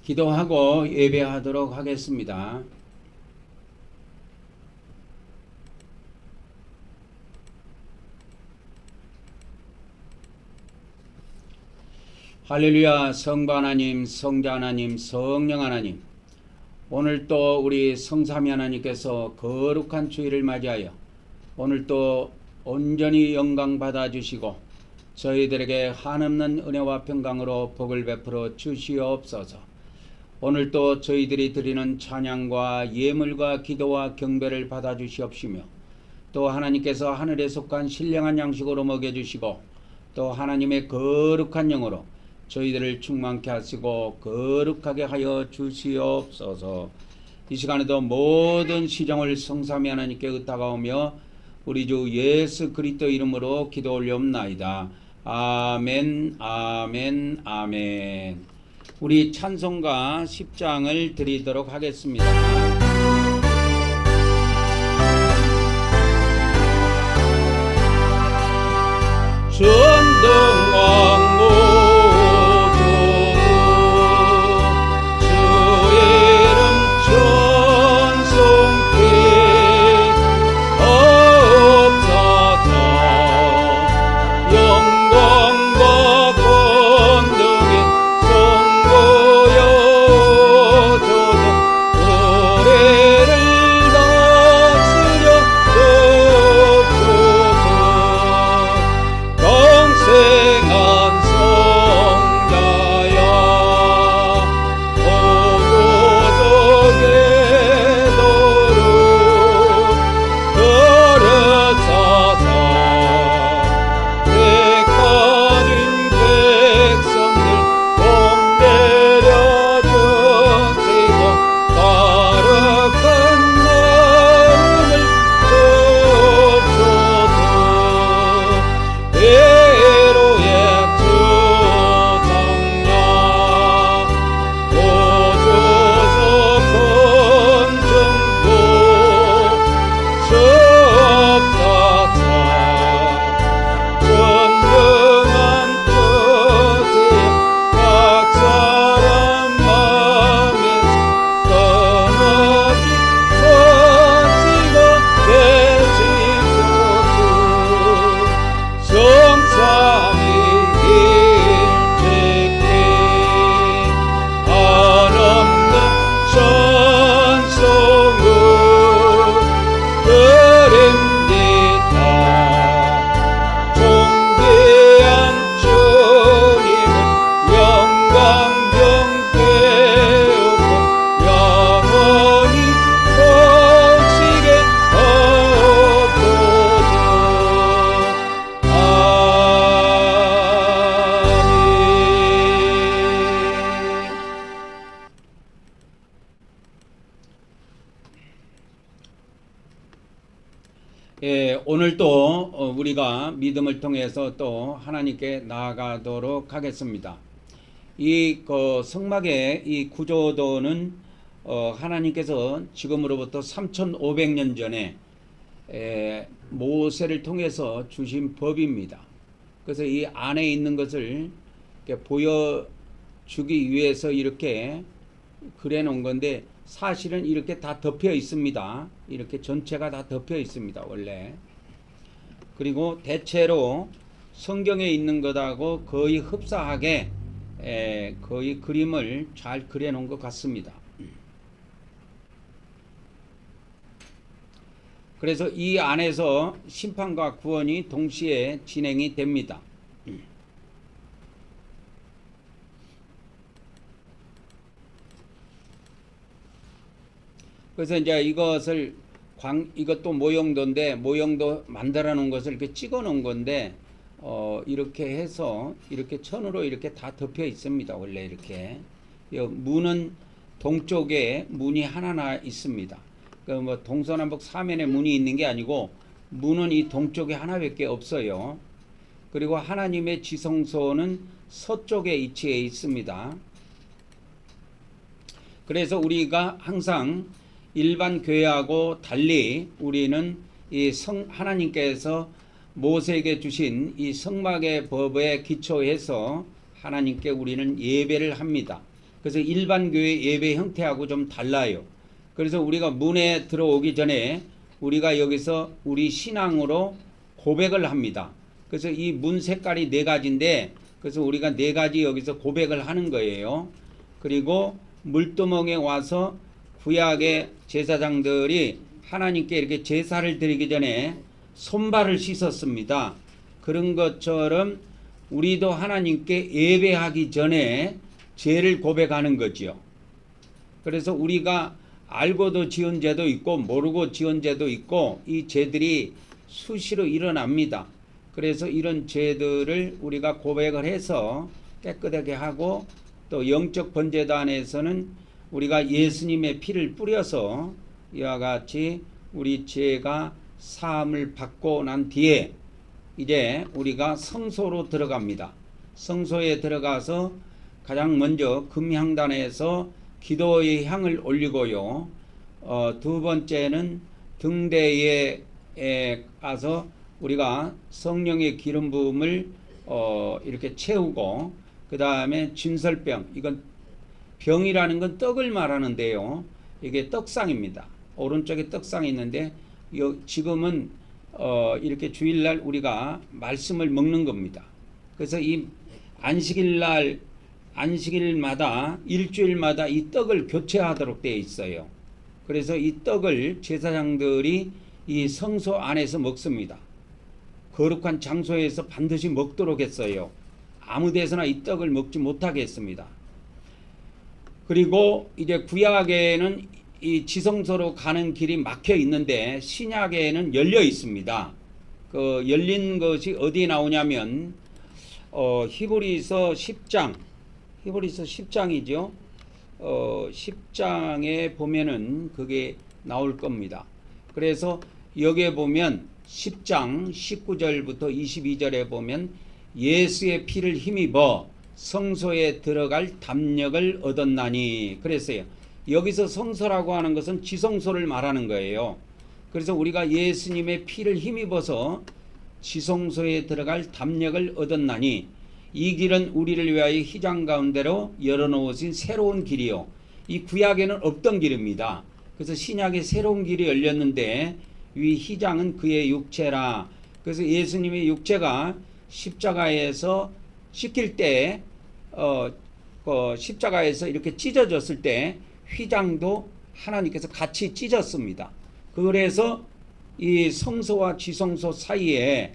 기도하고 예배하도록 하겠습니다. 할렐루야. 성부 하나님, 성자 하나님, 성령 하나님, 오늘 또 우리 성삼위 하나님께서 거룩한 주일을 맞이하여 오늘 또 온전히 영광 받아주시고 저희들에게 한없는 은혜와 평강으로 복을 베풀어 주시옵소서. 오늘 또 저희들이 드리는 찬양과 예물과 기도와 경배를 받아주시옵시며 또 하나님께서 하늘에 속한 신령한 양식으로 먹여주시고 또 하나님의 거룩한 영으로 저희들을 충만케 하시고 거룩하게 하여 주시옵소서. 이 시간에도 모든 시정을 성삼위 하나님께 의탁하오며 우리 주 예수 그리스도 이름으로 기도 올려옵나이다. 아멘, 아멘, 아멘. 우리 찬송가 10장을 드리도록 하겠습니다. 전등왕 오늘 또 우리가 믿음을 통해서 또 하나님께 나아가도록 하겠습니다. 이 성막의 이 구조도는 하나님께서 지금으로부터 3500년 전에 모세를 통해서 주신 법입니다. 그래서 이 안에 있는 것을 이렇게 보여주기 위해서 이렇게 그려 놓은 건데 사실은 이렇게 다 덮여 있습니다. 이렇게 전체가 다 덮여 있습니다, 원래. 그리고 대체로 성경에 있는 것하고 거의 흡사하게 거의 그림을 잘 그려 놓은 것 같습니다. 그래서 이 안에서 심판과 구원이 동시에 진행이 됩니다. 그래서 이제 이것도 모형도인데 모형도 만들어 놓은 것을 이렇게 찍어 놓은 건데 이렇게 해서 이렇게 천으로 이렇게 다 덮여 있습니다. 원래 이렇게 문은 동쪽에 문이 하나 있습니다. 그 뭐 동서남북 사면에 문이 있는 게 아니고 문은 이 동쪽에 하나밖에 없어요. 그리고 하나님의 지성소는 서쪽에 위치해 있습니다. 그래서 우리가 항상 일반 교회하고 달리 우리는 이 하나님께서 모세에게 주신 이 성막의 법에 기초해서 하나님께 우리는 예배를 합니다. 그래서 일반 교회 예배 형태하고 좀 달라요. 그래서 우리가 문에 들어오기 전에 우리가 여기서 우리 신앙으로 고백을 합니다. 그래서 이 문 색깔이 네 가지인데 그래서 우리가 네 가지 여기서 고백을 하는 거예요. 그리고 물두멍에 와서 구약의 제사장들이 하나님께 이렇게 제사를 드리기 전에 손발을 씻었습니다. 그런 것처럼 우리도 하나님께 예배하기 전에 죄를 고백하는 거지요. 그래서 우리가 알고도 지은 죄도 있고 모르고 지은 죄도 있고 이 죄들이 수시로 일어납니다. 그래서 이런 죄들을 우리가 고백을 해서 깨끗하게 하고 또 영적 번제단에서는 우리가 예수님의 피를 뿌려서 이와 같이 우리 죄가 사함을 받고 난 뒤에 이제 우리가 성소로 들어갑니다. 성소에 들어가서 가장 먼저 금향단에서 기도의 향을 올리고요. 두 번째는 등대에 가서 우리가 성령의 기름 부음을 이렇게 채우고 그 다음에 진설병, 이건 병이라는 건 떡을 말하는데요. 이게 떡상입니다. 오른쪽에 떡상이 있는데 지금은 이렇게 주일날 우리가 말씀을 먹는 겁니다. 그래서 이 안식일마다 일주일마다 이 떡을 교체하도록 되어 있어요. 그래서 이 떡을 제사장들이 이 성소 안에서 먹습니다. 거룩한 장소에서 반드시 먹도록 했어요. 아무 데서나 이 떡을 먹지 못하게 했습니다. 그리고 이제 구약에는 이 지성소로 가는 길이 막혀 있는데 신약에는 열려 있습니다. 그 열린 것이 어디에 나오냐면 히브리서 10장이죠. 10장에 보면은 그게 나올 겁니다. 그래서 여기에 보면 10장 19절부터 22절에 보면 예수의 피를 힘입어 성소에 들어갈 담력을 얻었나니 그랬어요. 여기서 성소라고 하는 것은 지성소를 말하는 거예요. 그래서 우리가 예수님의 피를 힘입어서 지성소에 들어갈 담력을 얻었나니 이 길은 우리를 위하여 휘장 가운데로 열어놓으신 새로운 길이요. 이 구약에는 없던 길입니다. 그래서 신약에 새로운 길이 열렸는데 이 휘장은 그의 육체라. 그래서 예수님의 육체가 십자가에서 찢길 때 십자가에서 이렇게 찢어졌을 때 휘장도 하나님께서 같이 찢었습니다. 그래서 이 성소와 지성소 사이에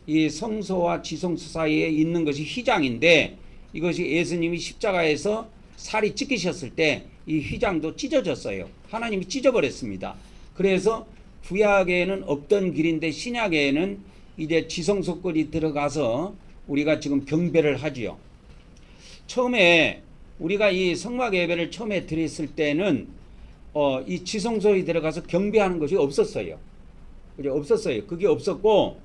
있는 것이 휘장인데 이것이 예수님이 십자가에서 살이 찢기셨을 때 이 휘장도 찢어졌어요. 하나님이 찢어버렸습니다. 그래서 구약에는 없던 길인데 신약에는 이제 지성소까지 들어가서 우리가 지금 경배를 하지요. 처음에 우리가 이 성막 예배를 처음에 드렸을 때는 이 지성소에 들어가서 경배하는 것이 없었어요. 그죠? 없었어요. 그게 없었고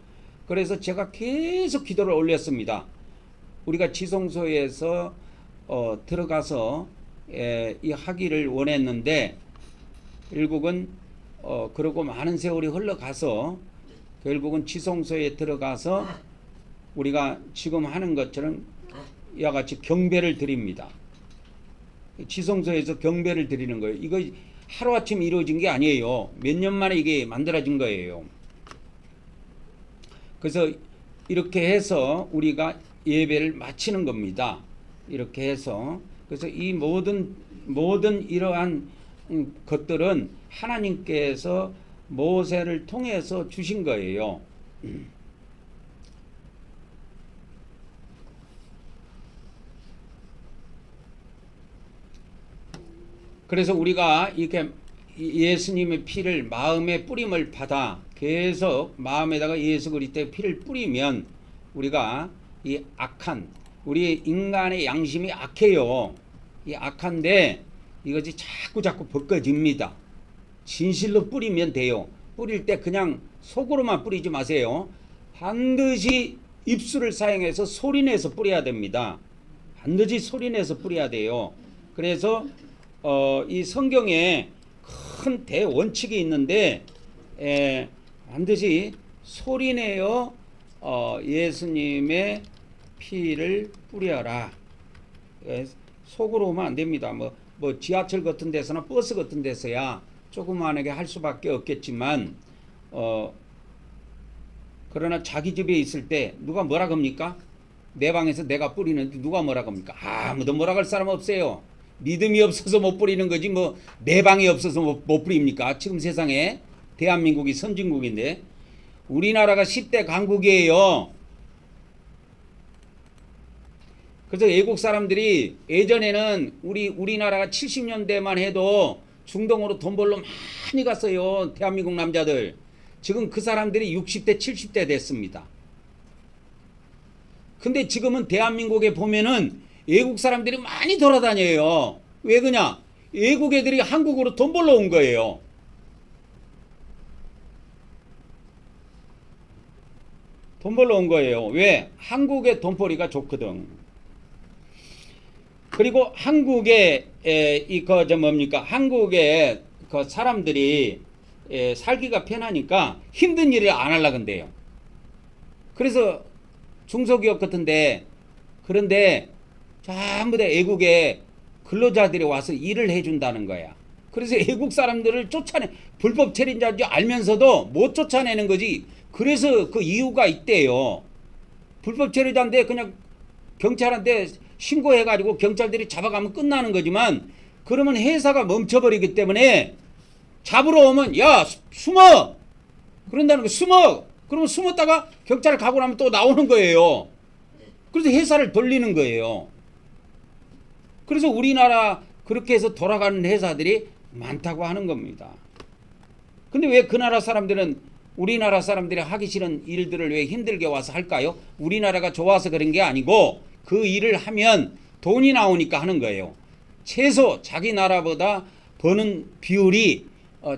그래서 제가 계속 기도를 올렸습니다. 우리가 지성소에서 들어가서 이 하기를 원했는데 결국은 그러고 많은 세월이 흘러가서 결국은 지성소에 들어가서 우리가 지금 하는 것처럼 이와 같이 경배를 드립니다. 지성소에서 경배를 드리는 거예요. 이거 하루아침 이루어진 게 아니에요. 몇 년 만에 이게 만들어진 거예요. 그래서 이렇게 해서 우리가 예배를 마치는 겁니다. 이렇게 해서 그래서 이 모든 이러한 것들은 하나님께서 모세를 통해서 주신 거예요. 그래서 우리가 이렇게 예수님의 피를 마음에 뿌림을 받아 계속 마음에다가 예수 그리스도의 피를 뿌리면 우리가 이 악한 우리 인간의 양심이 악해요. 이 악한데 이것이 자꾸 벗겨집니다. 진실로 뿌리면 돼요. 뿌릴 때 그냥 속으로만 뿌리지 마세요. 반드시 입술을 사용해서 소리내서 뿌려야 됩니다. 반드시 소리내서 뿌려야 돼요. 그래서 이 성경에 큰 대원칙이 있는데 반드시 소리내어 예수님의 피를 뿌려라. 속으로 오면 안 됩니다. 뭐 지하철 같은 데서나 버스 같은 데서야 조그만하게 할 수밖에 없겠지만 그러나 자기 집에 있을 때 누가 뭐라 합니까? 내 방에서 내가 뿌리는데 누가 뭐라 합니까? 아무도 뭐라 할 사람 없어요. 믿음이 없어서 못 뿌리는 거지 뭐 내 방이 없어서 못 뿌립니까? 지금 세상에 대한민국이 선진국인데 우리나라가 10대 강국이에요. 그래서 외국 사람들이 예전에는 우리나라가 70년대만 해도 중동으로 돈 벌러 많이 갔어요. 대한민국 남자들. 지금 그 사람들이 60대 70대 됐습니다. 근데 지금은 대한민국에 보면은 외국 사람들이 많이 돌아다녀요. 왜 그냐? 외국 애들이 한국으로 돈 벌러 온 거예요. 돈 벌러 온 거예요. 왜? 한국의 돈벌이가 좋거든. 그리고 한국의 한국의 그 사람들이 살기가 편하니까 힘든 일을 안 하려고 한대요. 그래서 중소기업 같은데 그런데 전부 다 외국에 근로자들이 와서 일을 해준다는 거야. 그래서 외국 사람들을 불법 체류자인지 알면서도 못 쫓아내는 거지. 그래서 그 이유가 있대요. 불법 체류자인데 그냥 경찰한테 신고해가지고 경찰들이 잡아가면 끝나는 거지만 그러면 회사가 멈춰버리기 때문에 잡으러 오면 야 숨어! 그런다는 거 숨어! 그러면 숨었다가 경찰 가고 나면 또 나오는 거예요. 그래서 회사를 돌리는 거예요. 그래서 우리나라 그렇게 해서 돌아가는 회사들이 많다고 하는 겁니다. 근데 왜 그 나라 사람들은 우리나라 사람들이 하기 싫은 일들을 왜 힘들게 와서 할까요? 우리나라가 좋아서 그런 게 아니고 그 일을 하면 돈이 나오니까 하는 거예요. 최소 자기 나라보다 버는 비율이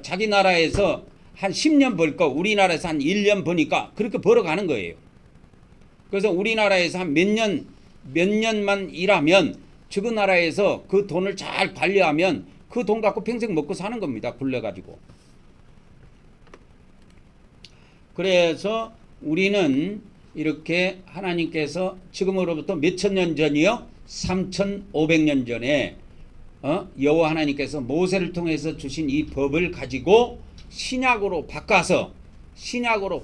자기 나라에서 한 10년 벌 거 우리나라에서 한 1년 버니까 그렇게 벌어가는 거예요. 그래서 우리나라에서 한 몇 년만 일하면 저 나라에서 그 돈을 잘 관리하면 그 돈 갖고 평생 먹고 사는 겁니다. 굴려가지고. 그래서 우리는 이렇게 하나님께서 지금으로부터 몇천 년 전이요? 3,500년 전에 여호와 하나님께서 모세를 통해서 주신 이 법을 가지고 신약으로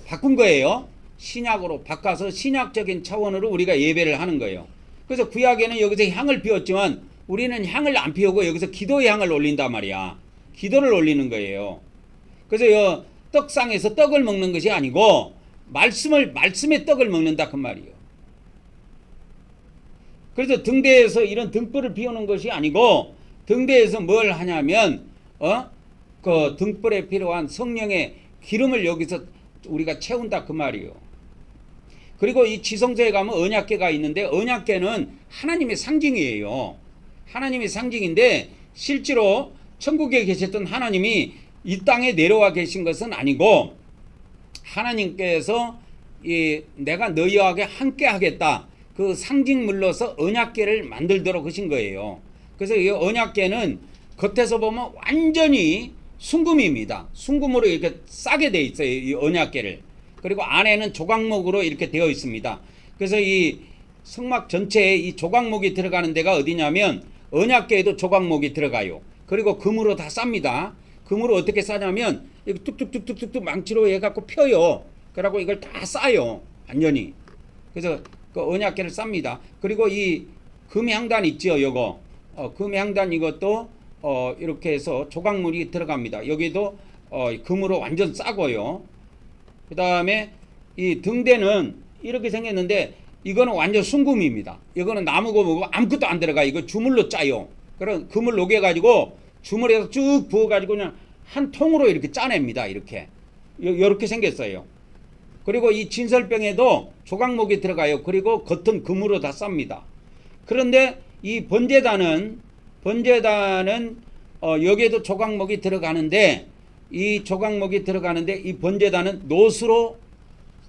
바꾼 거예요. 신약으로 바꿔서 신약적인 차원으로 우리가 예배를 하는 거예요. 그래서 구약에는 여기서 향을 피웠지만 우리는 향을 안 피우고 여기서 기도의 향을 올린단 말이야. 기도를 올리는 거예요. 그래서 떡상에서 떡을 먹는 것이 아니고 말씀의 떡을 먹는다 그 말이에요. 그래서 등대에서 이런 등불을 피우는 것이 아니고 등대에서 뭘 하냐면 그 등불에 필요한 성령의 기름을 여기서 우리가 채운다 그 말이에요. 그리고 이 지성소에 가면 언약궤가 있는데 언약궤는 하나님의 상징이에요. 하나님의 상징인데 실제로 천국에 계셨던 하나님이 이 땅에 내려와 계신 것은 아니고 하나님께서 내가 너희와 함께 하겠다 그 상징물로서 언약궤를 만들도록 하신 거예요. 그래서 이 언약궤는 겉에서 보면 완전히 순금입니다. 순금으로 이렇게 싸게 돼 있어요. 이 언약궤를. 그리고 안에는 조각목으로 이렇게 되어 있습니다. 그래서 이 성막 전체에 이 조각목이 들어가는 데가 어디냐면 언약궤에도 조각목이 들어가요. 그리고 금으로 다 쌉니다. 금으로 어떻게 싸냐면 이렇게 뚝뚝뚝뚝뚝 망치로 해갖고 펴요. 그러고 이걸 다 싸요. 완전히. 그래서 그 언약궤를 쌉니다. 그리고 이 금향단 있죠. 요거. 금향단 이것도 이렇게 해서 조각물이 들어갑니다. 여기도 금으로 완전 싸고요. 그 다음에 이 등대는 이렇게 생겼는데 이거는 완전 순금입니다. 이거는 나무고 뭐고 아무것도 안 들어가. 이거 주물로 짜요. 그럼 금을 녹여가지고 주물에서 쭉 부어가지고 그냥 한 통으로 이렇게 짜냅니다. 이렇게 생겼어요. 그리고 이 진설병에도 조각목이 들어가요. 그리고 겉은 금으로 다 쌉니다. 그런데 이 번제단은 여기에도 조각목이 들어가는데 이 번제단은 노수로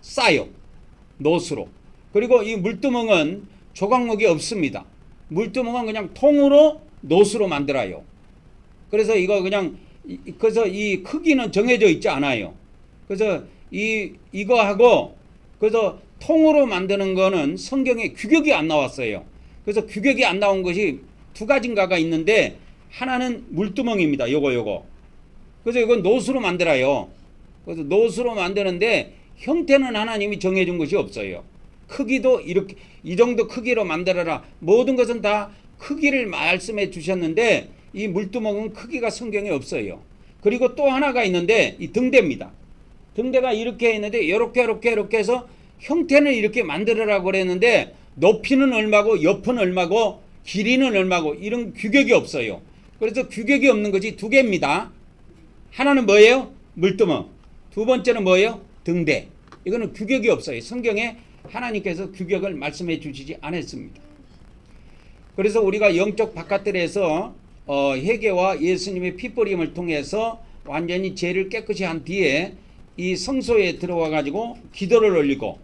싸요. 노수로. 그리고 이 물두멍은 조각목이 없습니다. 물두멍은 그냥 통으로 노수로 만들어요. 그래서 그래서 이 크기는 정해져 있지 않아요. 그래서 이거하고 그래서 통으로 만드는 거는 성경에 규격이 안 나왔어요. 그래서 규격이 안 나온 것이 두 가지인가가 있는데 하나는 물두멍입니다. 요거. 그래서 이건 노수로 만들어요. 그래서 노수로 만드는데 형태는 하나님이 정해준 것이 없어요. 크기도 이렇게 이 정도 크기로 만들어라. 모든 것은 다 크기를 말씀해 주셨는데 이 물두멍은 크기가 성경에 없어요. 그리고 또 하나가 있는데 이 등대입니다. 등대가 이렇게 있는데 이렇게 해서 형태는 이렇게 만들어라고 그랬는데 높이는 얼마고 옆은 얼마고 길이는 얼마고 이런 규격이 없어요. 그래서 규격이 없는 것이 두 개입니다. 하나는 뭐예요? 물두멍. 두 번째는 뭐예요? 등대. 이거는 규격이 없어요. 성경에 하나님께서 규격을 말씀해 주시지 않았습니다. 그래서 우리가 영적 바깥들에서 회개와 예수님의 피뿌림을 통해서 완전히 죄를 깨끗이 한 뒤에 이 성소에 들어와 가지고 기도를 올리고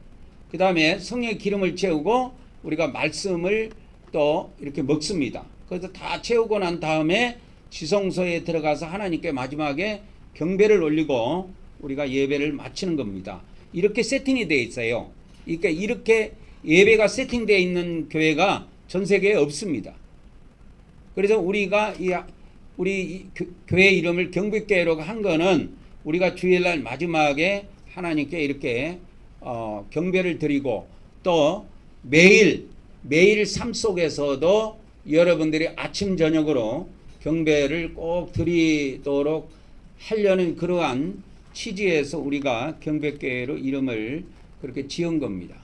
그 다음에 성령의 기름을 채우고 우리가 말씀을 또 이렇게 먹습니다. 그래서 다 채우고 난 다음에 지성소에 들어가서 하나님께 마지막에 경배를 올리고 우리가 예배를 마치는 겁니다. 이렇게 세팅이 되어 있어요. 그러니까 이렇게 예배가 세팅되어 있는 교회가 전 세계에 없습니다. 그래서 우리가 우리 교회 이름을 경배교회로 한 거는 우리가 주일날 마지막에 하나님께 이렇게 경배를 드리고 또 매일 삶 속에서도 여러분들이 아침 저녁으로 경배를 꼭 드리도록 하려는 그러한 취지에서 우리가 경배교회로 이름을 그렇게 지은 겁니다.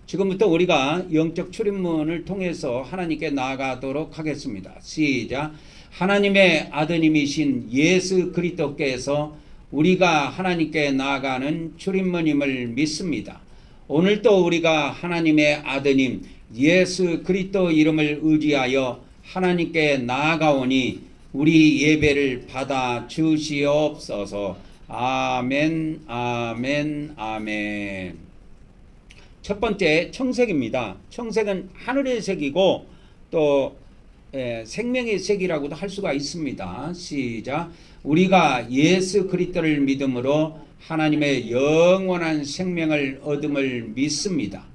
지금부터 우리가 영적 출입문을 통해서 하나님께 나아가도록 하겠습니다. 시작. 하나님의 아드님이신 예수 그리스도께서 우리가 하나님께 나아가는 출입문임을 믿습니다. 오늘도 우리가 하나님의 아드님 예수 그리스도 이름을 의지하여 하나님께 나아가오니 우리 예배를 받아 주시옵소서. 아멘, 아멘, 아멘. 첫 번째 청색입니다. 청색은 하늘의 색이고 또 생명의 색이라고도 할 수가 있습니다. 시작. 우리가 예수 그리스도를 믿음으로 하나님의 영원한 생명을 얻음을 믿습니다.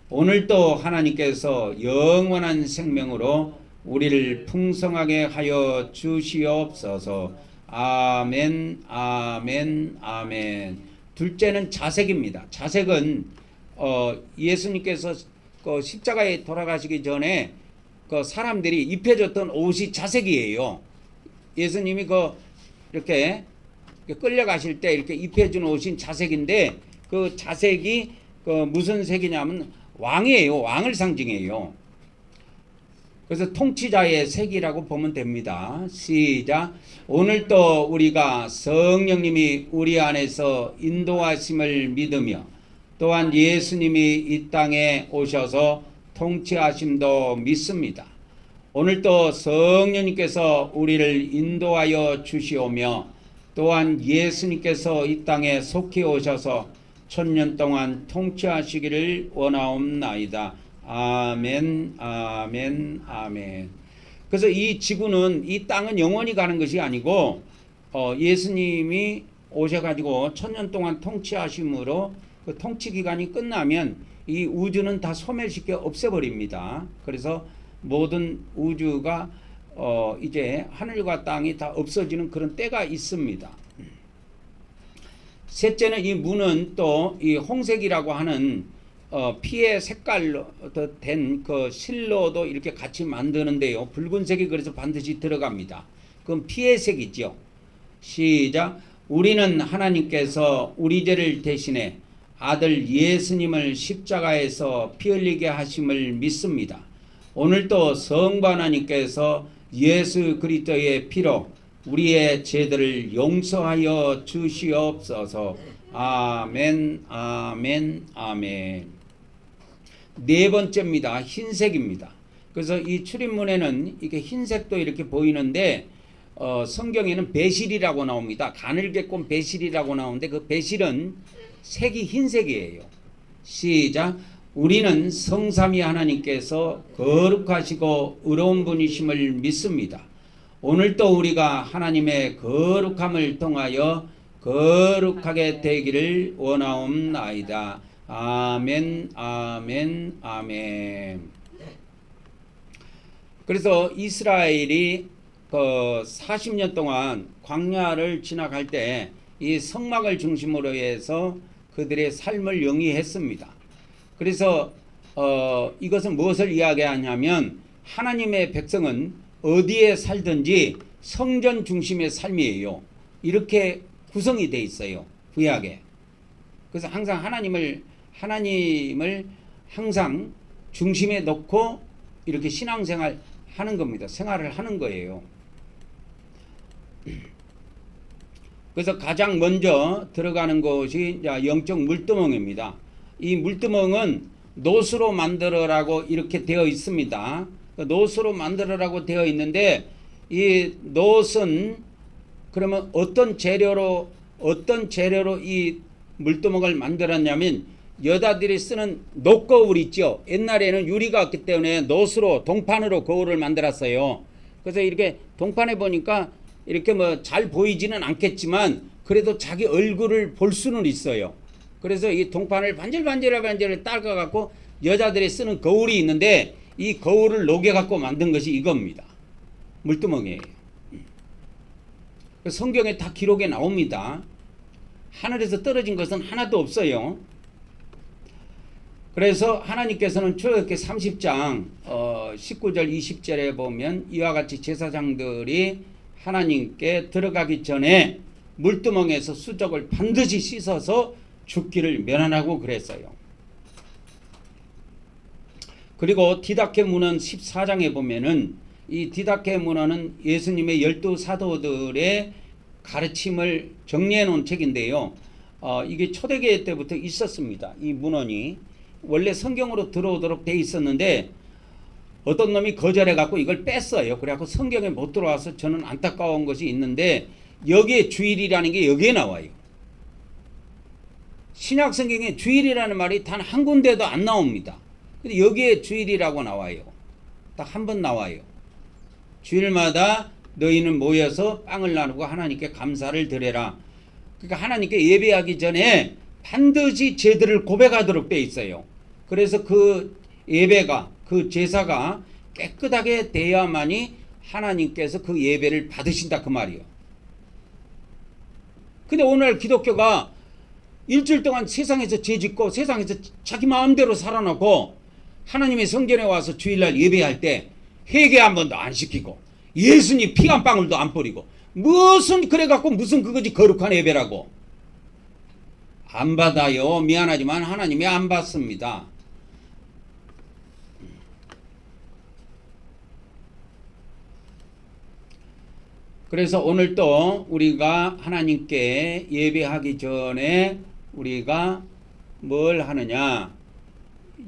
오늘도 하나님께서 영원한 생명으로 우리를 풍성하게 하여 주시옵소서. 아멘, 아멘, 아멘. 둘째는 자색입니다. 자색은 예수님께서 그 십자가에 돌아가시기 전에 그 사람들이 입혀줬던 옷이 자색이에요. 예수님이 이렇게 끌려가실 때 이렇게 입혀준 옷인 자색인데 그 자색이 무슨 색이냐면 왕이에요. 왕을 상징해요. 그래서 통치자의 색이라고 보면 됩니다. 시작. 오늘도 우리가 성령님이 우리 안에서 인도하심을 믿으며 또한 예수님이 이 땅에 오셔서 통치하심도 믿습니다. 오늘도 성령님께서 우리를 인도하여 주시오며 또한 예수님께서 이 땅에 속히 오셔서 1000년 동안 통치하시기를 원하옵나이다. 아멘, 아멘, 아멘. 그래서 이 지구는 이 땅은 영원히 가는 것이 아니고 예수님이 오셔가지고 1000년 동안 통치하심으로 그 통치 기간이 끝나면 이 우주는 다 소멸시켜 없애버립니다. 그래서 모든 우주가 이제 하늘과 땅이 다 없어지는 그런 때가 있습니다. 셋째는 이 문은 또 이 홍색이라고 하는 피의 색깔로 된 그 실로도 이렇게 같이 만드는데요. 붉은색이 그래서 반드시 들어갑니다. 그건 피의 색이죠. 시작. 우리는 하나님께서 우리 죄를 대신해 아들 예수님을 십자가에서 피 흘리게 하심을 믿습니다. 오늘도 성부 하나님께서 예수 그리스도의 피로 우리의 죄들을 용서하여 주시옵소서. 아멘, 아멘, 아멘. 네 번째입니다. 흰색입니다. 그래서 이 출입문에는 이렇게 흰색도 이렇게 보이는데 성경에는 배실이라고 나옵니다. 가늘게 꼰 배실이라고 나오는데 그 배실은 색이 흰색이에요. 시작. 우리는 성삼위 하나님께서 거룩하시고 의로운 분이심을 믿습니다. 오늘도 우리가 하나님의 거룩함을 통하여 거룩하게 되기를 원하옵나이다. 아멘, 아멘, 아멘. 그래서 이스라엘이 그 40년 동안 광야를 지나갈 때 이 성막을 중심으로 해서 그들의 삶을 영위했습니다. 그래서 이것은 무엇을 이야기하냐면 하나님의 백성은 어디에 살든지 성전 중심의 삶이에요. 이렇게 구성이 돼 있어요. 구약에. 그래서 항상 하나님을 항상 중심에 놓고 이렇게 신앙생활 하는 겁니다. 생활을 하는 거예요. 그래서 가장 먼저 들어가는 것이 영적 물두멍입니다. 이 물두멍은 노수로 만들어라고 이렇게 되어 있습니다. 노수로 만들어라고 되어 있는데 이 노는 그러면 어떤 재료로 이 물두멍을 만들었냐면 여자들이 쓰는 녹거울 있죠. 옛날에는 유리가 없기 때문에 노수로 동판으로 거울을 만들었어요. 그래서 이렇게 동판에 보니까 이렇게 뭐 잘 보이지는 않겠지만 그래도 자기 얼굴을 볼 수는 있어요. 그래서 이 동판을 반질반질 닦아갖고 여자들이 쓰는 거울이 있는데 이 거울을 녹여갖고 만든 것이 이겁니다. 물두멍이에요. 성경에 다 기록에 나옵니다. 하늘에서 떨어진 것은 하나도 없어요. 그래서 하나님께서는 출애굽기 30장 19절 20절에 보면 이와 같이 제사장들이 하나님께 들어가기 전에 물두멍에서 수족을 반드시 씻어서 죽기를 면하라고 그랬어요. 그리고 디다케 문헌 14장에 보면은 이 디다케 문헌은 예수님의 12사도들의 가르침을 정리해 놓은 책인데요. 이게 초대교회 때부터 있었습니다. 이 문헌이 원래 성경으로 들어오도록 돼 있었는데 어떤 놈이 거절해 갖고 이걸 뺐어요. 그래갖고 성경에 못 들어와서 저는 안타까운 것이 있는데 여기에 주일이라는 게 여기에 나와요. 신약 성경에 주일이라는 말이 단 한 군데도 안 나옵니다. 근데 여기에 주일이라고 나와요. 딱 한 번 나와요. 주일마다 너희는 모여서 빵을 나누고 하나님께 감사를 드려라. 그러니까 하나님께 예배하기 전에 반드시 제들을 고백하도록 돼 있어요. 그래서 그 예배가 그 제사가 깨끗하게 돼야만이 하나님께서 그 예배를 받으신다 그 말이에요. 근데 오늘 기독교가 일주일 동안 세상에서 죄짓고 세상에서 자기 마음대로 살아놓고 하나님의 성전에 와서 주일날 예배할 때 회개 한 번도 안 시키고 예수님 피 한 방울도 안 뿌리고 무슨 그래갖고 무슨 그거지 거룩한 예배라고 안 받아요. 미안하지만 하나님이 안 받습니다. 그래서 오늘 또 우리가 하나님께 예배하기 전에 우리가 뭘 하느냐,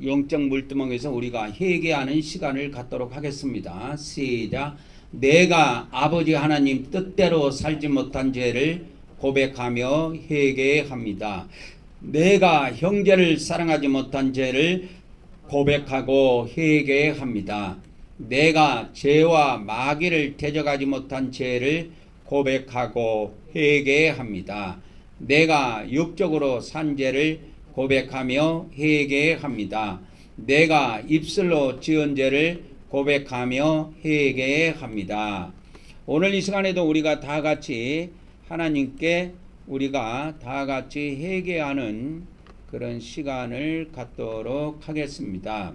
영적 물두멍에서 우리가 회개하는 시간을 갖도록 하겠습니다. 시작. 내가 아버지 하나님 뜻대로 살지 못한 죄를 고백하며 회개합니다. 내가 형제를 사랑하지 못한 죄를 고백하고 회개합니다. 내가 죄와 마귀를 대적하지 못한 죄를 고백하고 회개합니다. 내가 육적으로 산 죄를 고백하며 회개합니다. 내가 입술로 지은 죄를 고백하며 회개합니다. 오늘 이 시간에도 우리가 다 같이 하나님께 우리가 다 같이 회개하는 그런 시간을 갖도록 하겠습니다.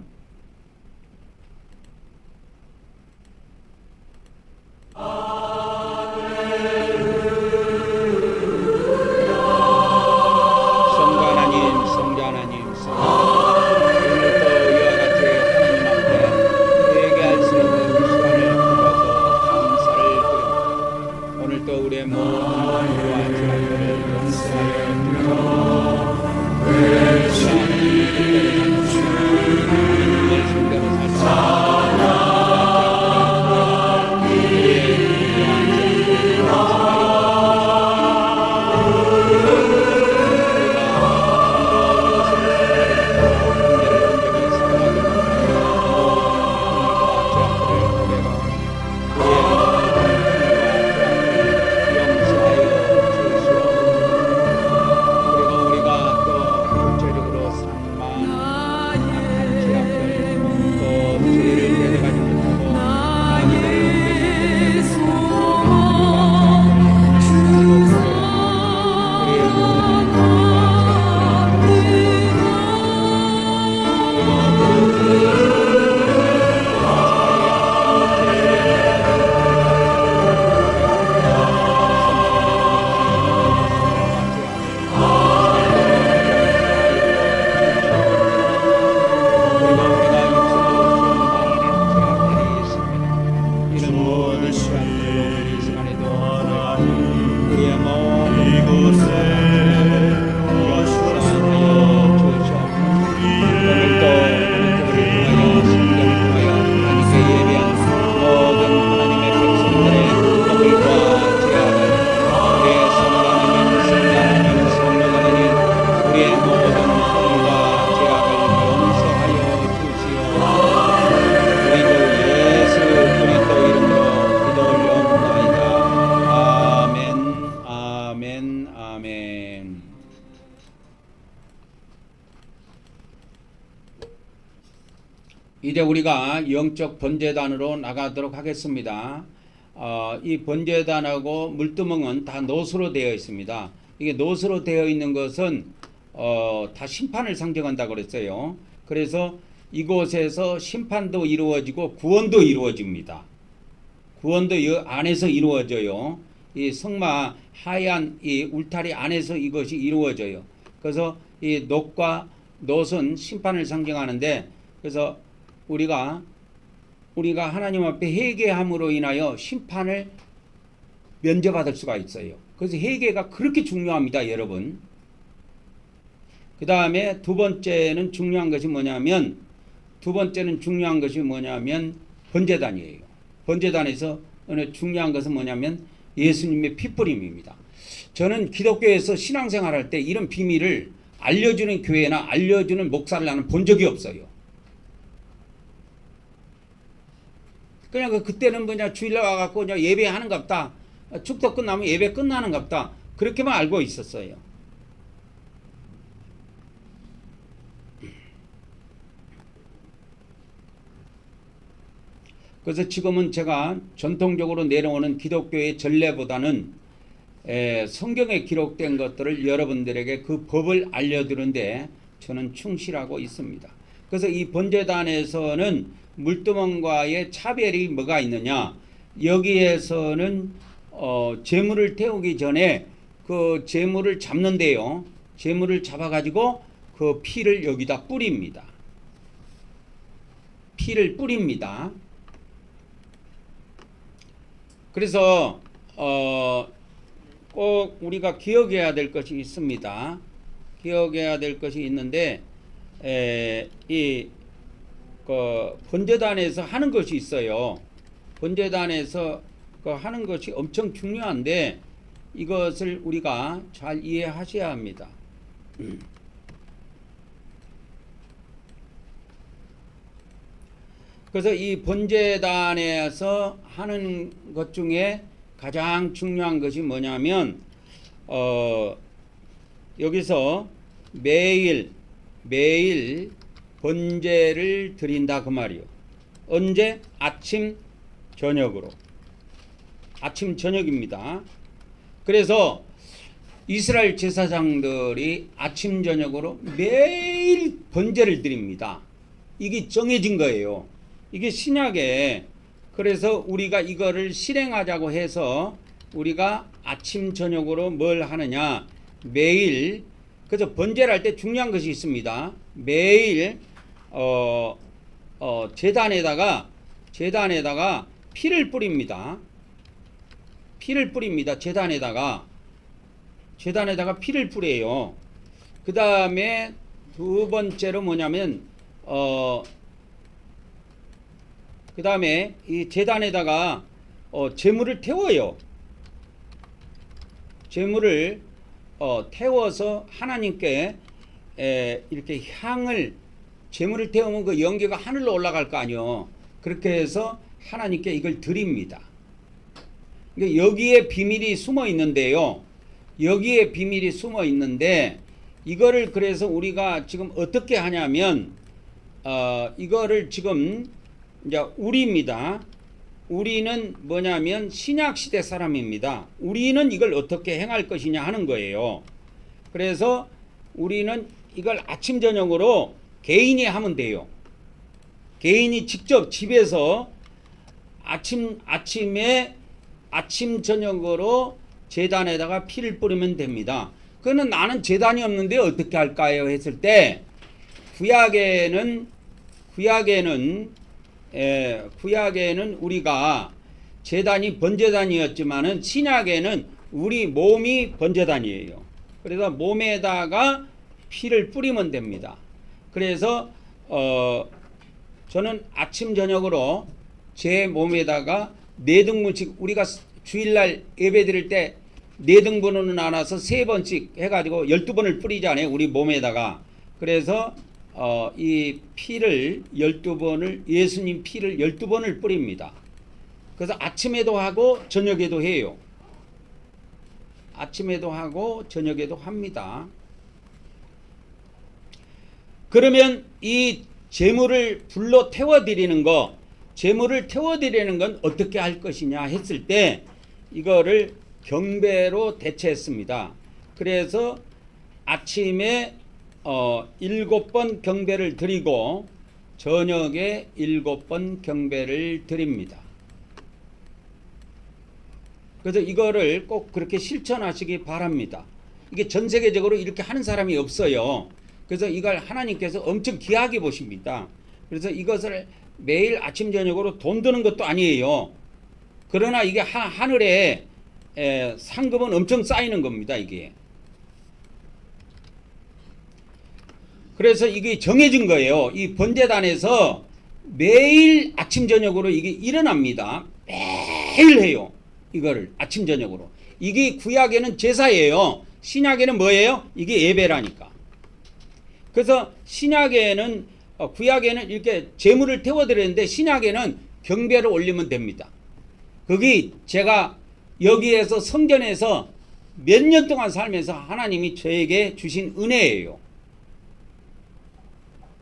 이제 우리가 영적 번제단으로 나가도록 하겠습니다. 이 번제단하고 물두멍은 다 놋으로 되어 있습니다. 이게 놋으로 되어 있는 것은 다 심판을 상징한다고 그랬어요. 그래서 이곳에서 심판도 이루어지고 구원도 이루어집니다. 구원도 이 안에서 이루어져요. 이 성막 하얀 이 울타리 안에서 이것이 이루어져요. 그래서 이 놋은 심판을 상징하는데, 그래서 우리가 하나님 앞에 회개함으로 인하여 심판을 면제받을 수가 있어요. 그래서 회개가 그렇게 중요합니다, 여러분. 그 다음에 두 번째는 중요한 것이 뭐냐면 번제단이에요. 번제단에서 중요한 것은 뭐냐면 예수님의 피뿌림입니다. 저는 기독교에서 신앙생활할 때 이런 비밀을 알려주는 교회나 알려주는 목사를 나는 본 적이 없어요. 그냥 그때는 주일날 와갖고 그냥 예배하는갑다. 축도 끝나면 예배 끝나는갑다. 그렇게만 알고 있었어요. 그래서 지금은 제가 전통적으로 내려오는 기독교의 전례보다는 성경에 기록된 것들을 여러분들에게 그 법을 알려드는데 저는 충실하고 있습니다. 그래서 이 번제단에서는 물두멍과의 차별이 뭐가 있느냐? 여기에서는 제물을 태우기 전에 그 제물을 잡는데요. 제물을 잡아가지고 그 피를 여기다 뿌립니다. 피를 뿌립니다. 그래서 꼭 우리가 기억해야 될 것이 있습니다. 기억해야 될 것이 있는데 이 번제단에서 하는 것이 있어요. 번제단에서 하는 것이 엄청 중요한데 이것을 우리가 잘 이해하셔야 합니다. 그래서 이 번제단에서 하는 것 중에 가장 중요한 것이 뭐냐면 여기서 매일 번제를 드린다 그 말이요. 언제? 아침 저녁으로. 아침 저녁입니다. 그래서 이스라엘 제사장들이 아침 저녁으로 매일 번제를 드립니다. 이게 정해진 거예요. 이게 신약에, 그래서 우리가 이거를 실행하자고 해서 우리가 아침 저녁으로 뭘 하느냐, 매일. 그래서 번제를 할 때 중요한 것이 있습니다. 매일 제단에다가 피를 뿌립니다. 피를 뿌립니다. 제단에다가 피를 뿌려요. 그 다음에 두 번째로 뭐냐면 그 다음에 이 제단에다가 제물을 태워요. 제물을 태워서 하나님께 이렇게 제물을 태우면 그 연기가 하늘로 올라갈 거 아니요. 그렇게 해서 하나님께 이걸 드립니다. 여기에 비밀이 숨어 있는데요. 여기에 비밀이 숨어 있는데 이거를 그래서 우리가 지금 어떻게 하냐면 이거를 지금 이제 우리입니다. 우리는 뭐냐면 신약시대 사람입니다. 우리는 이걸 어떻게 행할 것이냐 하는 거예요. 그래서 우리는 이걸 아침 저녁으로 개인이 하면 돼요. 개인이 직접 집에서 아침에 아침 저녁으로 제단에다가 피를 뿌리면 됩니다. 그거는 나는 제단이 없는데 어떻게 할까요? 했을 때 구약에는 우리가 제단이 번제단이었지만은 신약에는 우리 몸이 번제단이에요. 그래서 몸에다가 피를 뿌리면 됩니다. 그래서 저는 아침 저녁으로 제 몸에다가 4등분씩, 우리가 주일날 예배 드릴 때 4등분으로 나눠서 3번씩 해가지고 12번을 뿌리잖아요, 우리 몸에다가. 그래서 이 피를 12번을, 예수님 피를 12번을 뿌립니다. 그래서 아침에도 하고 저녁에도 해요. 아침에도 하고 저녁에도 합니다. 그러면 이 제물을 불로 태워드리는 거, 제물을 태워드리는 건 어떻게 할 것이냐 했을 때 이거를 경배로 대체했습니다. 그래서 아침에 7번 경배를 드리고 저녁에 7번 경배를 드립니다. 그래서 이거를 꼭 그렇게 실천하시기 바랍니다. 이게 전 세계적으로 이렇게 하는 사람이 없어요. 그래서 이걸 하나님께서 엄청 귀하게 보십니다. 그래서 이것을 매일 아침 저녁으로 돈 드는 것도 아니에요. 그러나 이게 하늘에 상급은 엄청 쌓이는 겁니다. 이게. 그래서 이게 정해진 거예요. 이 번제단에서 매일 아침 저녁으로 이게 일어납니다. 매일 해요. 이거를 아침 저녁으로. 이게 구약에는 제사예요. 신약에는 뭐예요? 이게 예배라니까. 그래서 신약에는 구약에는 이렇게 제물을 태워드리는데 신약에는 경배를 올리면 됩니다. 그게 제가 여기에서 성전에서 몇 년 동안 살면서 하나님이 저에게 주신 은혜예요.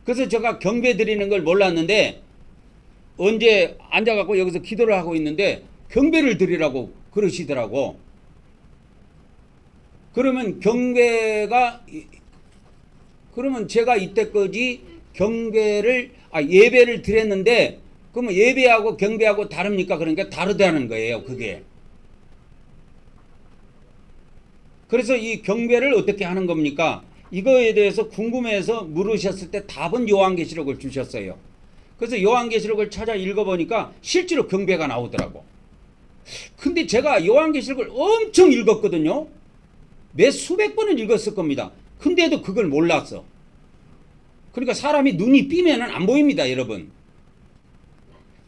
그래서 제가 경배 드리는 걸 몰랐는데 언제 앉아갖고 여기서 기도를 하고 있는데 경배를 드리라고 그러시더라고. 그러면 그러면 제가 이때까지 예배를 드렸는데 그러면 예배하고 경배하고 다릅니까? 그러니까 다르다는 거예요. 그게. 그래서 이 경배를 어떻게 하는 겁니까? 이거에 대해서 궁금해서 물으셨을 때 답은 요한계시록을 주셨어요. 그래서 요한계시록을 찾아 읽어보니까 실제로 경배가 나오더라고. 근데 제가 요한계시록을 엄청 읽었거든요. 몇 수백 번은 읽었을 겁니다. 근데도 그걸 몰랐어. 그러니까 사람이 눈이 삐면은 안 보입니다, 여러분.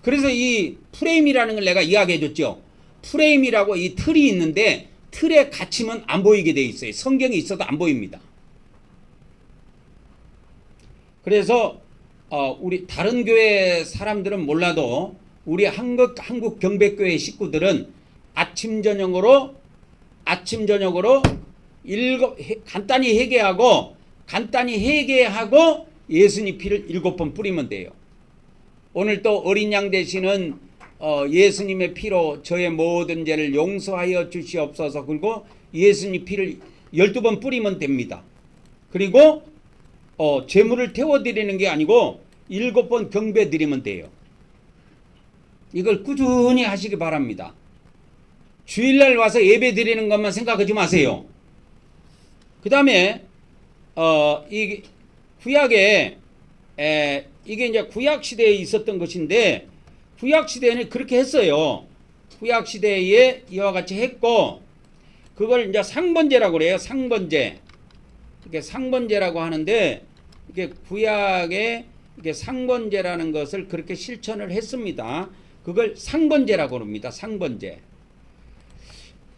그래서 이 프레임이라는 걸 내가 이야기해 줬죠. 프레임이라고 이 틀이 있는데 틀에 갇히면 안 보이게 돼 있어요. 성경이 있어도 안 보입니다. 그래서 우리 다른 교회 사람들은 몰라도 우리 한국 경배교회 식구들은 아침 저녁으로 간단히 회개하고 예수님 피를 7번 뿌리면 돼요. 오늘 또 어린 양 되시는 예수님의 피로 저의 모든 죄를 용서하여 주시옵소서. 그리고 예수님 피를 12번 뿌리면 됩니다. 그리고 제물을 태워드리는 게 아니고 7번 경배 드리면 돼요. 이걸 꾸준히 하시기 바랍니다. 주일날 와서 예배 드리는 것만 생각하지 마세요. 그 다음에 이 구약에 이게 이제 구약 시대에 있었던 것인데 구약 시대에는 그렇게 했어요. 구약 시대에 이와 같이 했고 그걸 이제 상번제라고 그래요. 상번제. 이게 상번제라고 하는데 이게 구약에 이게 상번제라는 것을 그렇게 실천을 했습니다. 그걸 상번제라고 합니다. 상번제.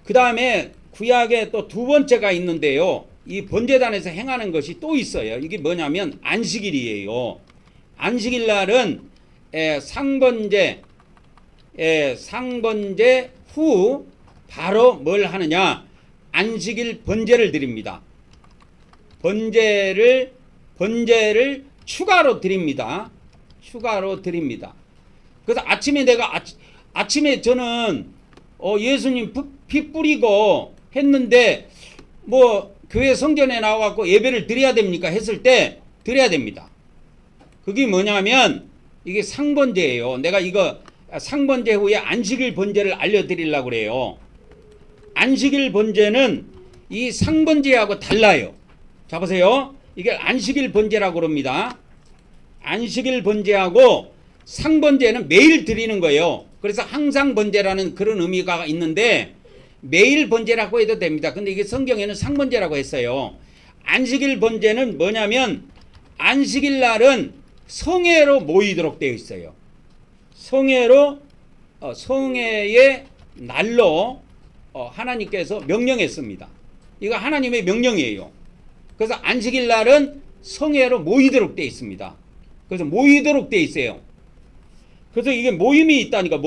그 다음에 구약에 또 두 번째가 있는데요. 이 번제단에서 행하는 것이 또 있어요. 이게 뭐냐면 안식일이에요. 안식일 날은 상번제 후 바로 뭘 하느냐? 안식일 번제를 드립니다. 번제를 추가로 드립니다. 추가로 드립니다. 그래서 아침에 저는 예수님 피 뿌리고 했는데 뭐 교회 성전에 나와갖고 예배를 드려야 됩니까? 했을 때 드려야 됩니다. 그게 뭐냐면 이게 상번제예요. 내가 이거 상번제 후에 안식일 번제를 알려드리려고 그래요. 안식일 번제는 이 상번제하고 달라요. 자 보세요. 이게 안식일 번제라고 합니다. 안식일 번제하고 상번제는 매일 드리는 거예요. 그래서 항상 번제라는 그런 의미가 있는데 매일 번제라고 해도 됩니다. 근데 이게 성경에는 상번제라고 했어요. 안식일 번제는 뭐냐면 안식일 날은 성회로 모이도록 되어 있어요. 성회의 날로 하나님께서 명령했습니다. 이거 하나님의 명령이에요. 그래서 안식일 날은 성회로 모이도록 되어 있습니다. 그래서 모이도록 되어 있어요. 그래서 이게 모임이 있다니까.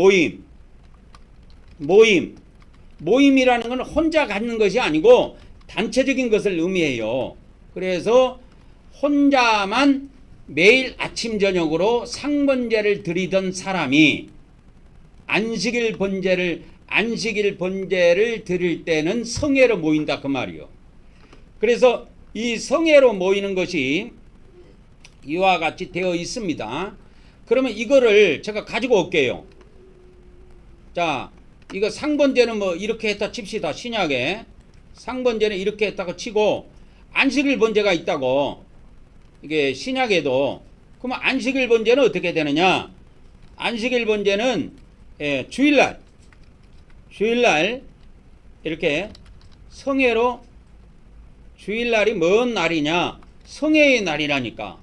모임이라는 건 혼자 갖는 것이 아니고 단체적인 것을 의미해요. 그래서 혼자만 매일 아침 저녁으로 상번제를 드리던 사람이 안식일 번제를 드릴 때는 성회로 모인다 그 말이요. 그래서 이 성회로 모이는 것이 이와 같이 되어 있습니다. 그러면 이거를 제가 가지고 올게요. 자, 이거 상번제는 뭐 이렇게 했다 칩시다. 신약에 상번제는 이렇게 했다고 치고 안식일 번제가 있다고, 이게 신약에도. 그러면 안식일 번제는 어떻게 되느냐? 안식일 번제는 주일날 이렇게 성회로, 주일날이 뭔 날이냐? 성회의 날이라니까.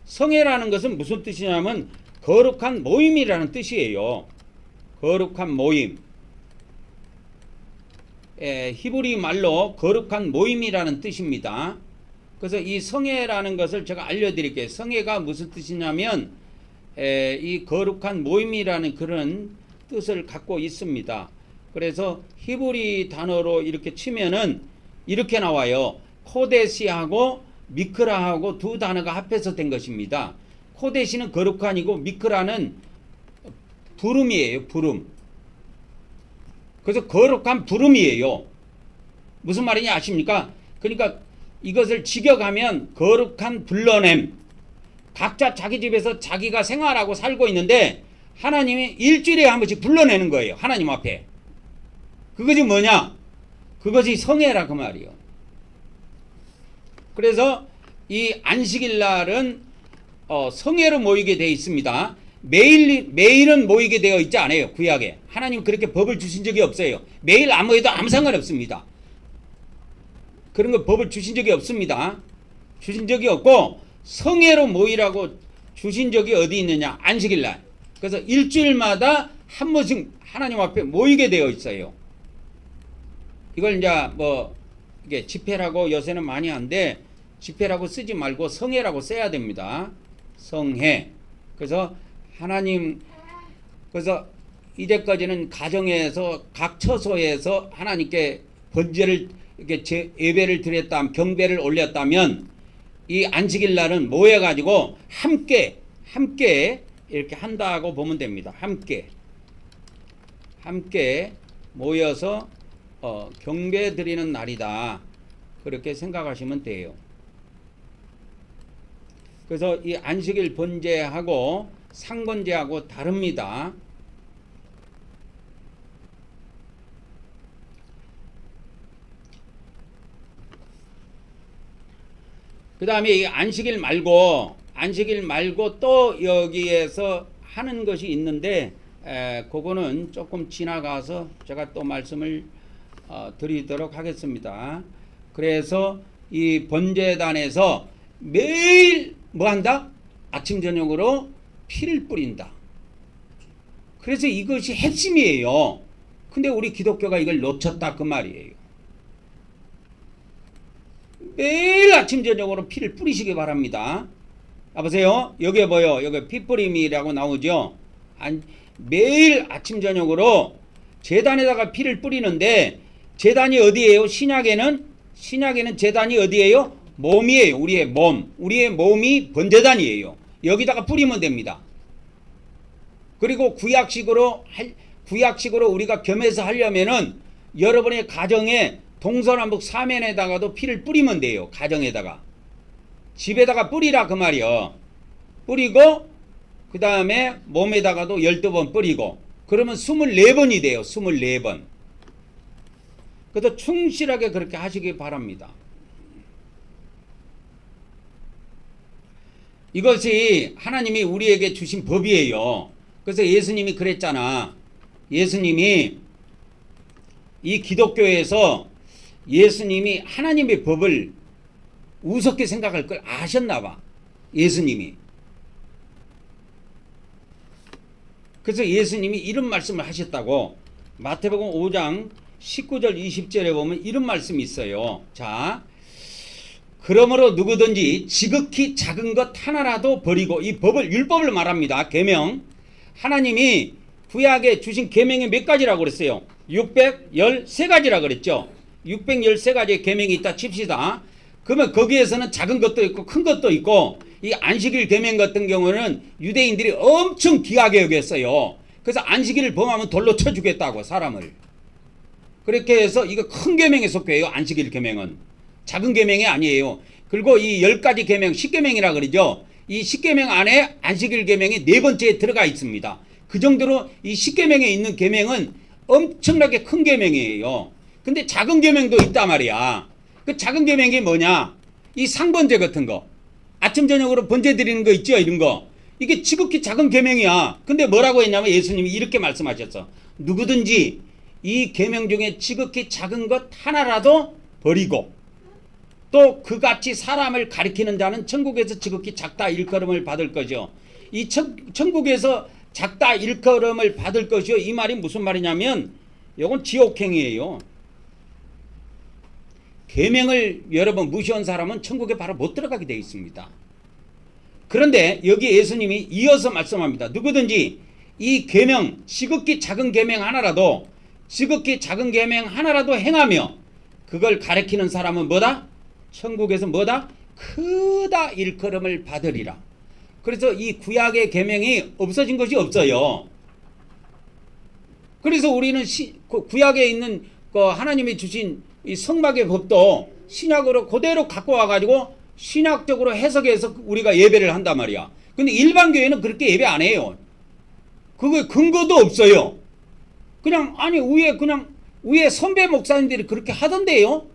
성회라는 것은 무슨 뜻이냐면 거룩한 모임이라는 뜻이에요. 거룩한 모임. 히브리 말로 거룩한 모임이라는 뜻입니다. 그래서 이 성회라는 것을 제가 알려드릴게요. 성회가 무슨 뜻이냐면 이 거룩한 모임이라는 그런 뜻을 갖고 있습니다. 그래서 히브리 단어로 이렇게 치면은 이렇게 나와요. 코데시하고 미크라하고 두 단어가 합해서 된 것입니다. 코데시는 거룩한이고 미크라는 부름이에요. 부름. 그래서 거룩한 부름이에요. 무슨 말인지 아십니까? 그러니까 이것을 직역하면 거룩한 불러냄. 각자 자기 집에서 자기가 생활하고 살고 있는데 하나님이 일주일에 한 번씩 불러내는 거예요. 하나님 앞에. 그것이 뭐냐? 그것이 성회라 그 말이요. 그래서 이 안식일 날은 성회로 모이게 되어 있습니다. 매일은 모이게 되어 있지 않아요. 구약에 하나님 그렇게 법을 주신 적이 없어요. 매일 안 모여도 아무 상관없습니다. 그런 거 법을 주신 적이 없습니다. 주신 적이 없고 성회로 모이라고 주신 적이 어디 있느냐? 안식일 날. 그래서 일주일마다 한 번씩 하나님 앞에 모이게 되어 있어요. 이걸 이제 뭐 이게 집회라고 요새는 많이 한데 집회라고 쓰지 말고 성회라고 써야 됩니다. 성회. 그래서 하나님, 그래서 이제까지는 가정에서 각 처소에서 하나님께 번제를 이렇게 예배를 드렸다면, 경배를 올렸다면 이 안식일 날은 모여 가지고 함께 이렇게 한다고 보면 됩니다. 함께 모여서 경배 드리는 날이다. 그렇게 생각하시면 돼요. 그래서 이 안식일 번제하고 상번제하고 다릅니다. 그 다음에 이 안식일 말고 또 여기에서 하는 것이 있는데 그거는 조금 지나가서 제가 또 말씀을 드리도록 하겠습니다. 그래서 이 번제단에서 매일 뭐 한다? 아침 저녁으로 피를 뿌린다. 그래서 이것이 핵심이에요. 근데 우리 기독교가 이걸 놓쳤다 그 말이에요. 매일 아침 저녁으로 피를 뿌리시기 바랍니다. 보세요. 여기에 뭐요? 여기 피뿌림이라고 나오죠. 매일 아침 저녁으로 제단에다가 피를 뿌리는데 제단이 어디예요? 신약에는 제단이 어디예요? 몸이에요. 우리의 몸이 번제단이에요. 여기다가 뿌리면 됩니다. 그리고 구약식으로 우리가 겸해서 하려면은 여러분의 가정에 동서남북 사면에다가도 피를 뿌리면 돼요. 가정에다가. 집에다가 뿌리라 그 말이요. 뿌리고 그 다음에 몸에다가도 12번 뿌리고 그러면 24번이 돼요. 24번. 그래서 충실하게 그렇게 하시기 바랍니다. 이것이 하나님이 우리에게 주신 법이에요. 그래서 예수님이 그랬잖아. 예수님이 이 기독교에서 예수님이 하나님의 법을 우습게 생각할 걸 아셨나 봐. 예수님이. 그래서 예수님이 이런 말씀을 하셨다고. 마태복음 5장 19절 20절에 보면 이런 말씀이 있어요. 자, 그러므로 누구든지 지극히 작은 것 하나라도 버리고, 이 법을, 율법을 말합니다. 계명. 하나님이 구약에 주신 계명이 몇 가지라고 그랬어요? 613가지라고 그랬죠. 613가지의 계명이 있다 칩시다. 그러면 거기에서는 작은 것도 있고 큰 것도 있고 이 안식일 계명 같은 경우는 유대인들이 엄청 귀하게 여겼어요. 그래서 안식일을 범하면 돌로 쳐 죽였다고 사람을. 그렇게 해서 이거 큰 계명에 속해요. 안식일 계명은 작은 계명이 아니에요. 그리고 이 10가지 계명 10계명이라 그러죠. 이 10계명 안에 안식일 계명이 네 번째에 들어가 있습니다. 그 정도로 이 10계명에 있는 계명은 엄청나게 큰 계명이에요. 근데 작은 계명도 있단 말이야. 그 작은 계명이 뭐냐? 이 상번제 같은 거. 아침 저녁으로 번제 드리는 거 있죠, 이런 거. 이게 지극히 작은 계명이야. 근데 뭐라고 했냐면 예수님이 이렇게 말씀하셨어. 누구든지 이 계명 중에 지극히 작은 것 하나라도 버리고 또 그같이 사람을 가리키는 자는 천국에서 지극히 작다 일컬음을 받을 거죠. 이 천국에서 작다 일컬음을 받을 것이요. 이 말이 무슨 말이냐면 이건 지옥행이에요. 계명을 여러분 무시한 사람은 천국에 바로 못 들어가게 되어 있습니다. 그런데 여기 예수님이 이어서 말씀합니다. 누구든지 이 계명 지극히 작은 계명 하나라도 행하며 그걸 가리키는 사람은 뭐다? 천국에서 뭐다? 크다 일컬음을 받으리라. 그래서 이 구약의 계명이 없어진 것이 없어요. 그래서 우리는 구약에 있는 하나님이 주신 이 성막의 법도 신약으로 그대로 갖고 와가지고 신학적으로 해석해서 우리가 예배를 한단 말이야. 근데 일반 교회는 그렇게 예배 안 해요. 그거에 근거도 없어요. 그냥 위에 선배 목사님들이 그렇게 하던데요.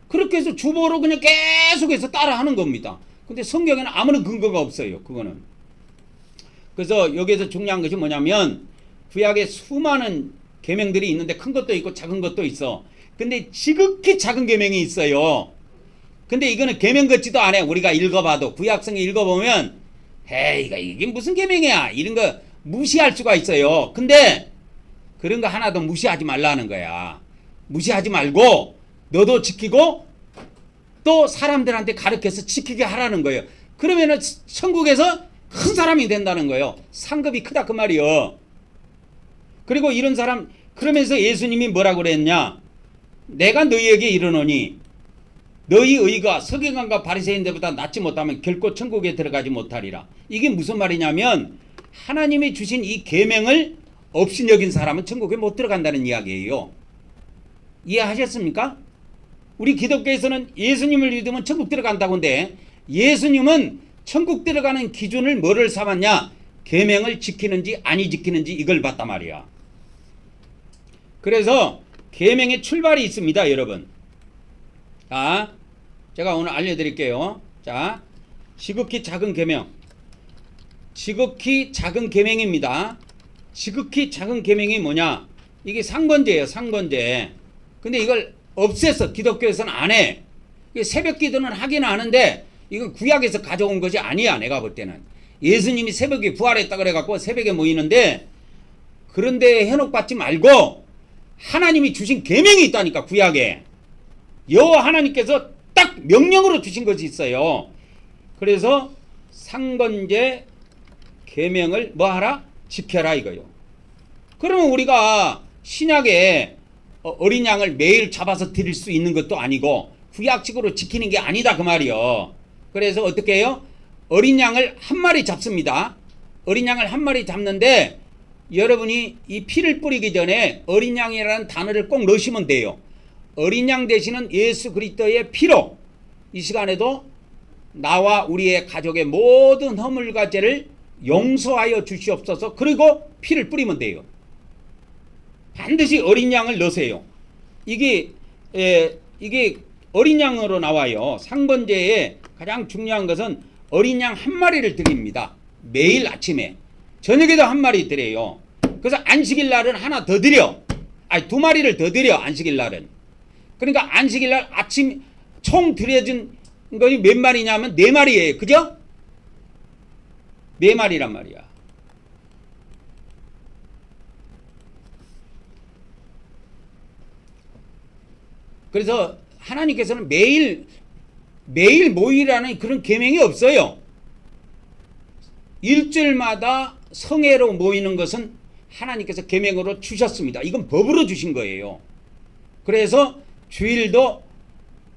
그렇게 해서 주보로 그냥 계속해서 따라 하는 겁니다. 근데 성경에는 아무런 근거가 없어요. 그거는. 그래서 여기에서 중요한 것이 뭐냐면 구약에 수많은 계명들이 있는데 큰 것도 있고 작은 것도 있어. 근데 지극히 작은 계명이 있어요. 근데 이거는 계명 같지도 않아. 우리가 읽어봐도 구약성에 읽어보면 에이 이게 무슨 계명이야 이런 거 무시할 수가 있어요. 근데 그런 거 하나도 무시하지 말라는 거야. 무시하지 말고 너도 지키고 또 사람들한테 가르쳐서 지키게 하라는 거예요. 그러면은 천국에서 큰 사람이 된다는 거예요. 상급이 크다 그 말이요. 그리고 이런 사람 그러면서 예수님이 뭐라고 그랬냐? 내가 너희에게 이르노니 너희 의가 서기관과 바리새인들보다 낫지 못하면 결코 천국에 들어가지 못하리라. 이게 무슨 말이냐면 하나님이 주신 이 계명을 없이 여긴 사람은 천국에 못 들어간다는 이야기예요. 이해하셨습니까? 우리 기독교에서는 예수님을 믿으면 천국 들어간다고 하는데 예수님은 천국 들어가는 기준을 뭐를 삼았냐? 계명을 지키는지 아니 지키는지 이걸 봤단 말이야. 그래서 계명의 출발이 있습니다, 여러분. 자, 제가 오늘 알려드릴게요. 자, 지극히 작은 계명. 지극히 작은 계명입니다. 지극히 작은 계명이 뭐냐? 이게 상번제예요, 상번제. 근데 이걸 없애서 기독교에서는 안 해. 새벽 기도는 하긴 하는데 이건 구약에서 가져온 것이 아니야, 내가 볼 때는. 예수님이 새벽에 부활했다 그래갖고 새벽에 모이는데 그런데 현혹받지 말고 하나님이 주신 계명이 있다니까, 구약에. 여호와 하나님께서 딱 명령으로 주신 것이 있어요. 그래서 상번제 계명을 뭐 하라? 지켜라 이거요. 그러면 우리가 신약에 어린 양을 매일 잡아서 드릴 수 있는 것도 아니고 구약식으로 지키는 게 아니다 그 말이요. 그래서 어떻게 해요? 어린 양을 한 마리 잡습니다. 어린 양을 한 마리 잡는데 여러분이 이 피를 뿌리기 전에 어린 양이라는 단어를 꼭 넣으시면 돼요. 어린 양 되시는 예수 그리스도의 피로 이 시간에도 나와 우리의 가족의 모든 허물과 죄를 용서하여 주시옵소서. 그리고 피를 뿌리면 돼요. 반드시 어린 양을 넣으세요. 이게 어린 양으로 나와요. 상번제에 가장 중요한 것은 어린 양 한 마리를 드립니다. 매일 아침에. 저녁에도 한 마리 드려요. 그래서 안식일 날은 하나 더 드려. 아니, 두 마리를 더 드려, 안식일 날은. 그러니까 안식일 날 아침 총 드려진 것이 몇 마리냐면 4마리예요. 그죠? 4마리란 말이야. 그래서 하나님께서는 매일 모이라는 그런 계명이 없어요. 일주일마다 성회로 모이는 것은 하나님께서 계명으로 주셨습니다. 이건 법으로 주신 거예요. 그래서 주일도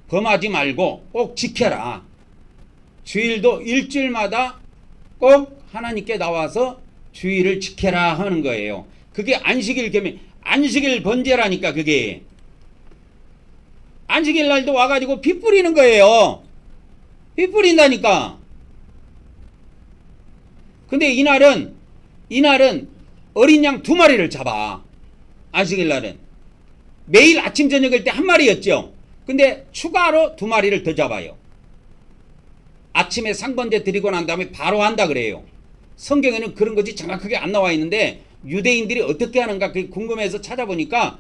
범하지 말고 꼭 지켜라. 주일도 일주일마다 꼭 하나님께 나와서 주일을 지켜라 하는 거예요. 그게 안식일 계명, 안식일 번제라니까. 그게 안식일 날도 와가지고 피 뿌리는 거예요. 피 뿌린다니까. 근데 이날은 어린 양 2마리를 잡아. 안식일 날은 매일 아침 저녁일 때 1마리였죠. 근데 추가로 2마리를 더 잡아요. 아침에 상번제 드리고 난 다음에 바로 한다 그래요. 성경에는 그런 것이 정확하게 안 나와 있는데 유대인들이 어떻게 하는가 그게 궁금해서 찾아보니까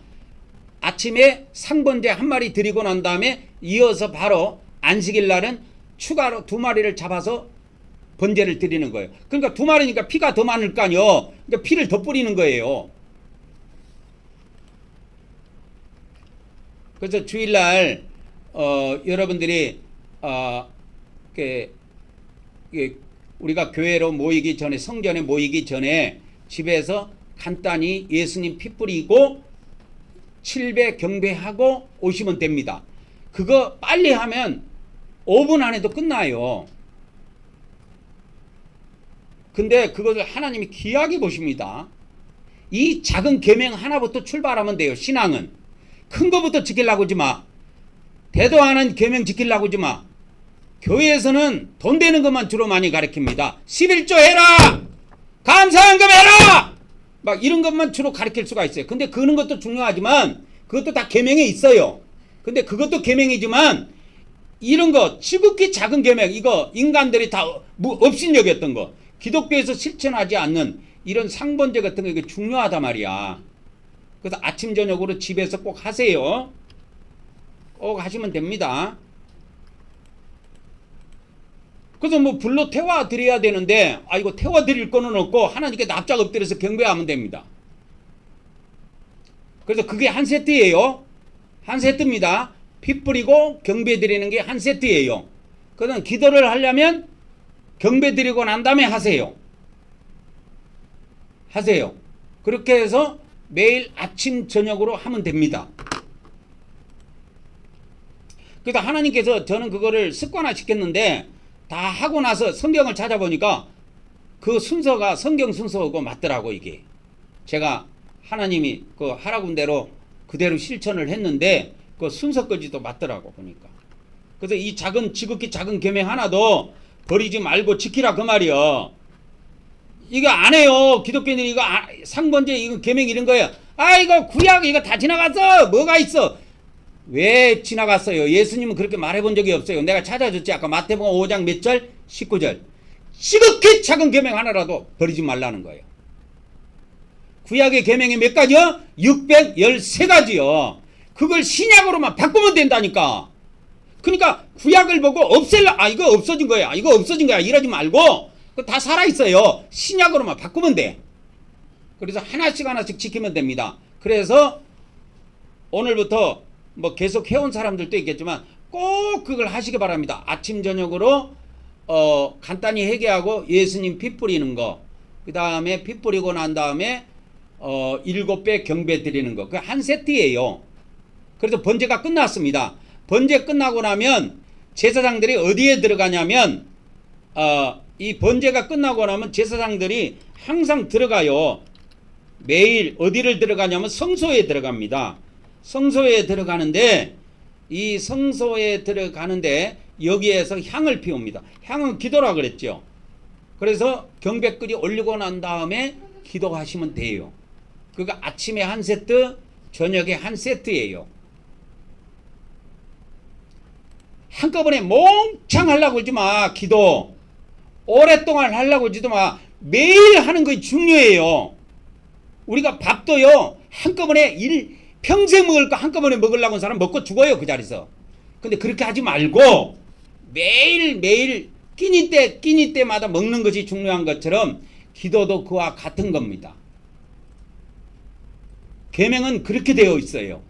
아침에 상번제 1마리 드리고 난 다음에 이어서 바로 안식일 날은 추가로 2마리를 잡아서 번제를 드리는 거예요. 그러니까 2마리니까 피가 더 많을 거 아니요. 그러니까 피를 더 뿌리는 거예요. 그래서 주일날 여러분들이 우리가 교회로 모이기 전에, 성전에 모이기 전에 집에서 간단히 예수님 피 뿌리고 7배 경배하고 오시면 됩니다. 그거 빨리 하면 5분 안에도 끝나요. 근데 그것을 하나님이 귀하게 보십니다. 이 작은 계명 하나부터 출발하면 돼요. 신앙은 큰 거부터 지키려고 하지 마. 대도 않은 계명 지키려고 하지 마. 교회에서는 돈 되는 것만 주로 많이 가르칩니다. 11조 해라, 감사헌금 해라, 막 이런 것만 주로 가르칠 수가 있어요. 근데 그런 것도 중요하지만 그것도 다 계명에 있어요. 근데 그것도 계명이지만 이런 거 지극히 작은 계명, 이거 인간들이 다 업신여겼던 거, 기독교에서 실천하지 않는 이런 상번제 같은 거, 이게 중요하단 말이야. 그래서 아침 저녁으로 집에서 꼭 하세요. 꼭 하시면 됩니다. 그래서 뭐 불로 태워 드려야 되는데 이거 태워 드릴 거는 없고 하나님께 납작 엎드려서 경배하면 됩니다. 그래서 그게 한 세트예요. 한 세트입니다. 피 뿌리고 경배 드리는 게 한 세트예요. 그래서 기도를 하려면 경배 드리고 난 다음에 하세요. 그렇게 해서 매일 아침 저녁으로 하면 됩니다. 그래서 하나님께서 저는 그거를 습관화 시켰는데 다 하고 나서 성경을 찾아보니까 그 순서가 성경 순서하고 맞더라고. 이게 제가 하나님이 그 하라고 한 대로 그대로 실천을 했는데 그 순서까지도 맞더라고 보니까. 그래서 이 지극히 작은 계명 하나도 버리지 말고 지키라 그 말이요. 이거 안 해요. 기독교인들이 이거 상번제 이거 계명 이런 거예요. 이거 구약 이거 다 지나갔어. 뭐가 있어? 왜 지나갔어요? 예수님은 그렇게 말해본 적이 없어요. 내가 찾아줬지. 아까 마태복음 5장 몇 절? 19절. 지극히 작은 계명 하나라도 버리지 말라는 거예요. 구약의 계명이 몇 가지요? 613가지요. 그걸 신약으로만 바꾸면 된다니까. 그러니까 구약을 보고 이거 없어진 거야. 이거 없어진 거야. 이러지 말고 그거 다 살아있어요. 신약으로만 바꾸면 돼. 그래서 하나씩 지키면 됩니다. 그래서 오늘부터 뭐 계속 해온 사람들도 있겠지만 꼭 그걸 하시기 바랍니다. 아침 저녁으로 간단히 회개하고 예수님 피 뿌리는 거, 그 다음에 피 뿌리고 난 다음에 7배 경배 드리는 거, 그 한 세트예요. 그래서 번제가 끝났습니다. 번제 끝나고 나면 제사장들이 어디에 들어가냐면 이 번제가 끝나고 나면 제사장들이 항상 들어가요. 매일 어디를 들어가냐면 성소에 들어갑니다. 성소에 들어가는데 이 성소에 들어가는데 여기에서 향을 피웁니다. 향은 기도라 그랬죠. 그래서 경배글이 올리고 난 다음에 기도하시면 돼요. 그러니까 아침에 한 세트, 저녁에 한 세트예요. 한꺼번에 몽창 하려고 하지 마. 기도 오랫동안 하려고 하지도 마. 매일 하는 것이 중요해요. 우리가 밥도요 한꺼번에 평생 먹을 거 한꺼번에 먹으려고 하는 사람 먹고 죽어요. 그 자리에서. 근데 그렇게 하지 말고 매일 끼니 때마다 먹는 것이 중요한 것처럼 기도도 그와 같은 겁니다. 계명은 그렇게 되어 있어요.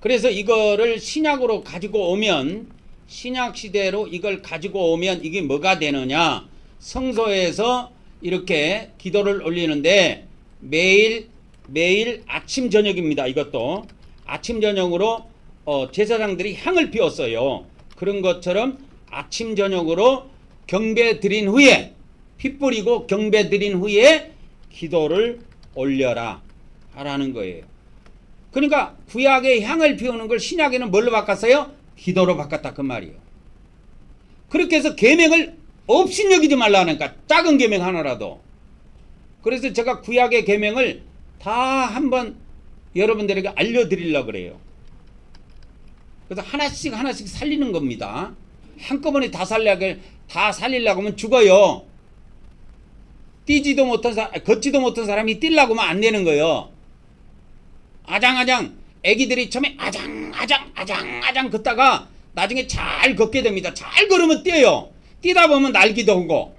그래서 이거를 신약으로 가지고 오면, 신약 시대로 이걸 가지고 오면 이게 뭐가 되느냐? 성소에서 이렇게 기도를 올리는데 매일 아침 저녁입니다. 이것도 아침 저녁으로 제사장들이 향을 피웠어요. 그런 것처럼 아침 저녁으로 경배 드린 후에 피 뿌리고 경배 드린 후에 기도를 올려라 하라는 거예요. 그러니까 구약의 향을 피우는 걸 신약에는 뭘로 바꿨어요? 기도로 바꿨다 그 말이에요. 그렇게 해서 계명을 없인 여기지 말라니까 작은 계명 하나라도. 그래서 제가 구약의 계명을 다 한번 여러분들에게 알려드리려고 그래요. 그래서 하나씩 하나씩 살리는 겁니다. 한꺼번에 다 살리려고 하면 죽어요. 뛰지도 못한 걷지도 못한 사람이 뛰려고 하면 안 되는 거예요. 아장아장 애기들이 처음에 아장 걷다가 나중에 잘 걷게 됩니다. 잘 걸으면 뛰어요. 뛰다 보면 날기도 하고.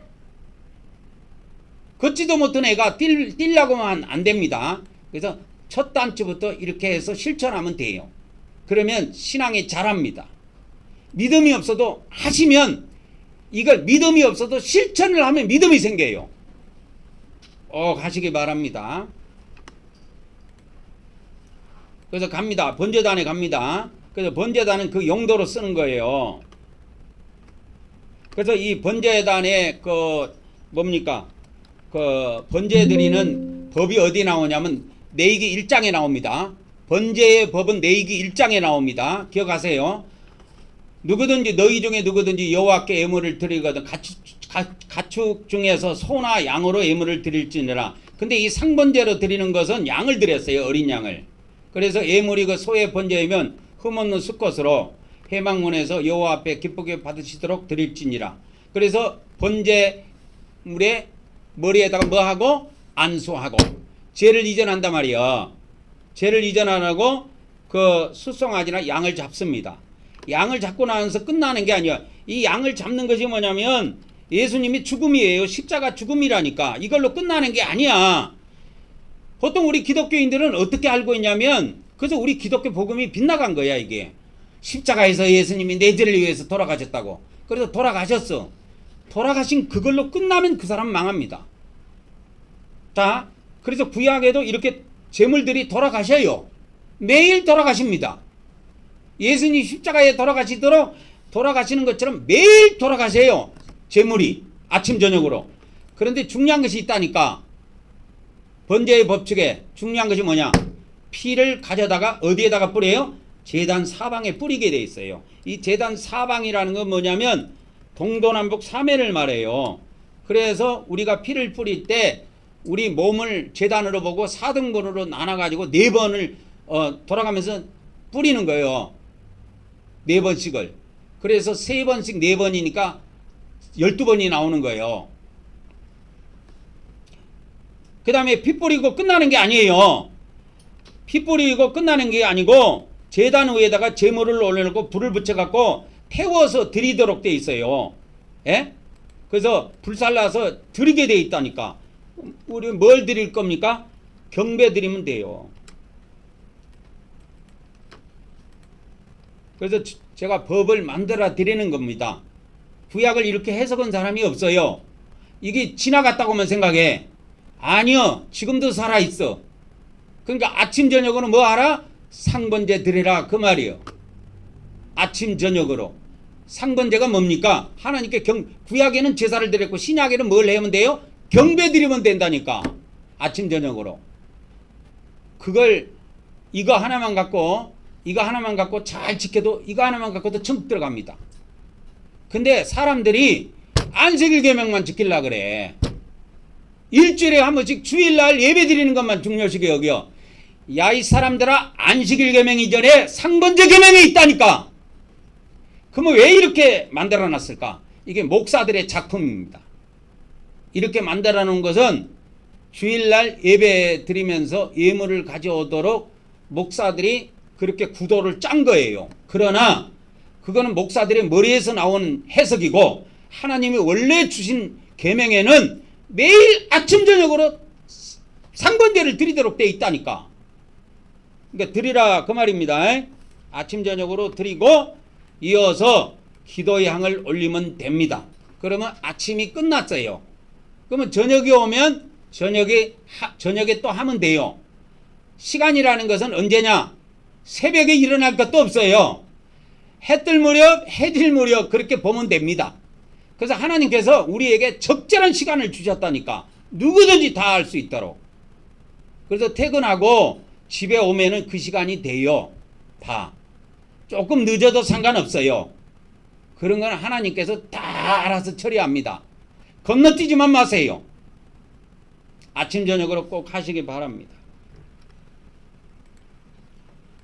걷지도 못한 애가 뛰려고 하면 안 됩니다. 그래서 첫 단추부터 이렇게 해서 실천하면 돼요. 그러면 신앙이 자랍니다. 믿음이 없어도 하시면 이걸 믿음이 없어도 실천을 하면 믿음이 생겨요. 하시기 바랍니다. 그래서 갑니다. 번제단에 갑니다. 그래서 번제단은 그 용도로 쓰는 거예요. 그래서 이 번제단에 번제 드리는 법이 어디 나오냐면 레위기 1장에 나옵니다. 번제의 법은 레위기 1장에 나옵니다. 기억하세요. 누구든지 너희 중에 누구든지 여호와께 예물을 드리거든 가축 중에서 소나 양으로 예물을 드릴지니라. 근데 이 상번제로 드리는 것은 양을 드렸어요. 어린 양을. 그래서 예물이 그 소의 번제이면 흠없는 수컷으로 회막문에서 여호와 앞에 기쁘게 받으시도록 드릴지니라. 그래서 번제물에 머리에다가 뭐하고 안수하고 죄를 이전한단 말이야. 죄를 이전 안 하고 그 수송아지나 양을 잡습니다. 양을 잡고 나서 끝나는 게 아니야. 이 양을 잡는 것이 뭐냐면 예수님이 죽음이에요. 십자가 죽음이라니까. 이걸로 끝나는 게 아니야. 보통 우리 기독교인들은 어떻게 알고 있냐면 그래서 우리 기독교 복음이 빗나간 거야 이게. 십자가에서 예수님이 내 죄를 위해서 돌아가셨다고. 그래서 돌아가셨어. 돌아가신 그걸로 끝나면 그 사람 망합니다. 자, 그래서 구약에도 이렇게 제물들이 돌아가셔요. 매일 돌아가십니다. 예수님 십자가에 돌아가시는 것처럼 매일 돌아가세요. 제물이 아침 저녁으로. 그런데 중요한 것이 있다니까. 번제의 법칙에 중요한 것이 뭐냐? 피를 가져다가 어디에다가 뿌려요? 제단 사방에 뿌리게 돼 있어요. 이 제단 사방이라는 건 뭐냐면 동서남북 3회를 말해요. 그래서 우리가 피를 뿌릴 때 우리 몸을 제단으로 보고 4등분으로 나눠가지고 4번을 돌아가면서 뿌리는 거예요. 4번씩을. 그래서 3번씩 4번이니까 12번이 나오는 거예요. 그 다음에 피 뿌리고 끝나는 게 아니에요. 피 뿌리고 끝나는 게 아니고 제단 위에다가 제물을 올려놓고 불을 붙여갖고 태워서 드리도록 돼 있어요. 예? 그래서 불살라서 드리게 돼 있다니까. 우리 뭘 드릴 겁니까? 경배 드리면 돼요. 그래서 제가 법을 만들어 드리는 겁니다. 구약을 이렇게 해석한 사람이 없어요. 이게 지나갔다고만 생각해. 아니요. 지금도 살아있어. 그러니까 아침 저녁으로 뭐 하라? 상번제 드리라 그 말이에요. 아침 저녁으로. 상번제가 뭡니까? 하나님께 구약에는 제사를 드렸고 신약에는 뭘 하면 돼요? 경배 드리면 된다니까. 아침 저녁으로. 그걸 이거 하나만 갖고 잘 지켜도 이거 하나만 갖고도 천국 들어갑니다. 근데 사람들이 안식일 계명만 지키려고 그래. 일주일에 한 번씩 주일날 예배 드리는 것만 중요시게 여겨. 야, 이 사람들아, 안식일 계명 이전에 상번제 계명이 있다니까. 그러면 왜 이렇게 만들어 놨을까? 이게 목사들의 작품입니다. 이렇게 만들어 놓은 것은 주일날 예배 드리면서 예물을 가져오도록 목사들이 그렇게 구도를 짠 거예요. 그러나 그거는 목사들의 머리에서 나온 해석이고 하나님이 원래 주신 계명에는 매일 아침 저녁으로 상번제를 드리도록 돼 있다니까. 그러니까 드리라 그 말입니다. 아침 저녁으로 드리고 이어서 기도의 향을 올리면 됩니다. 그러면 아침이 끝났어요. 그러면 저녁이 오면 저녁에 또 하면 돼요. 시간이라는 것은 언제냐? 새벽에 일어날 것도 없어요. 해 뜰 무렵, 해 질 무렵 그렇게 보면 됩니다. 그래서 하나님께서 우리에게 적절한 시간을 주셨다니까. 누구든지 다 할 수 있도록. 그래서 퇴근하고 집에 오면은 그 시간이 돼요. 다. 조금 늦어도 상관없어요. 그런 건 하나님께서 다 알아서 처리합니다. 건너뛰지만 마세요. 아침 저녁으로 꼭 하시기 바랍니다.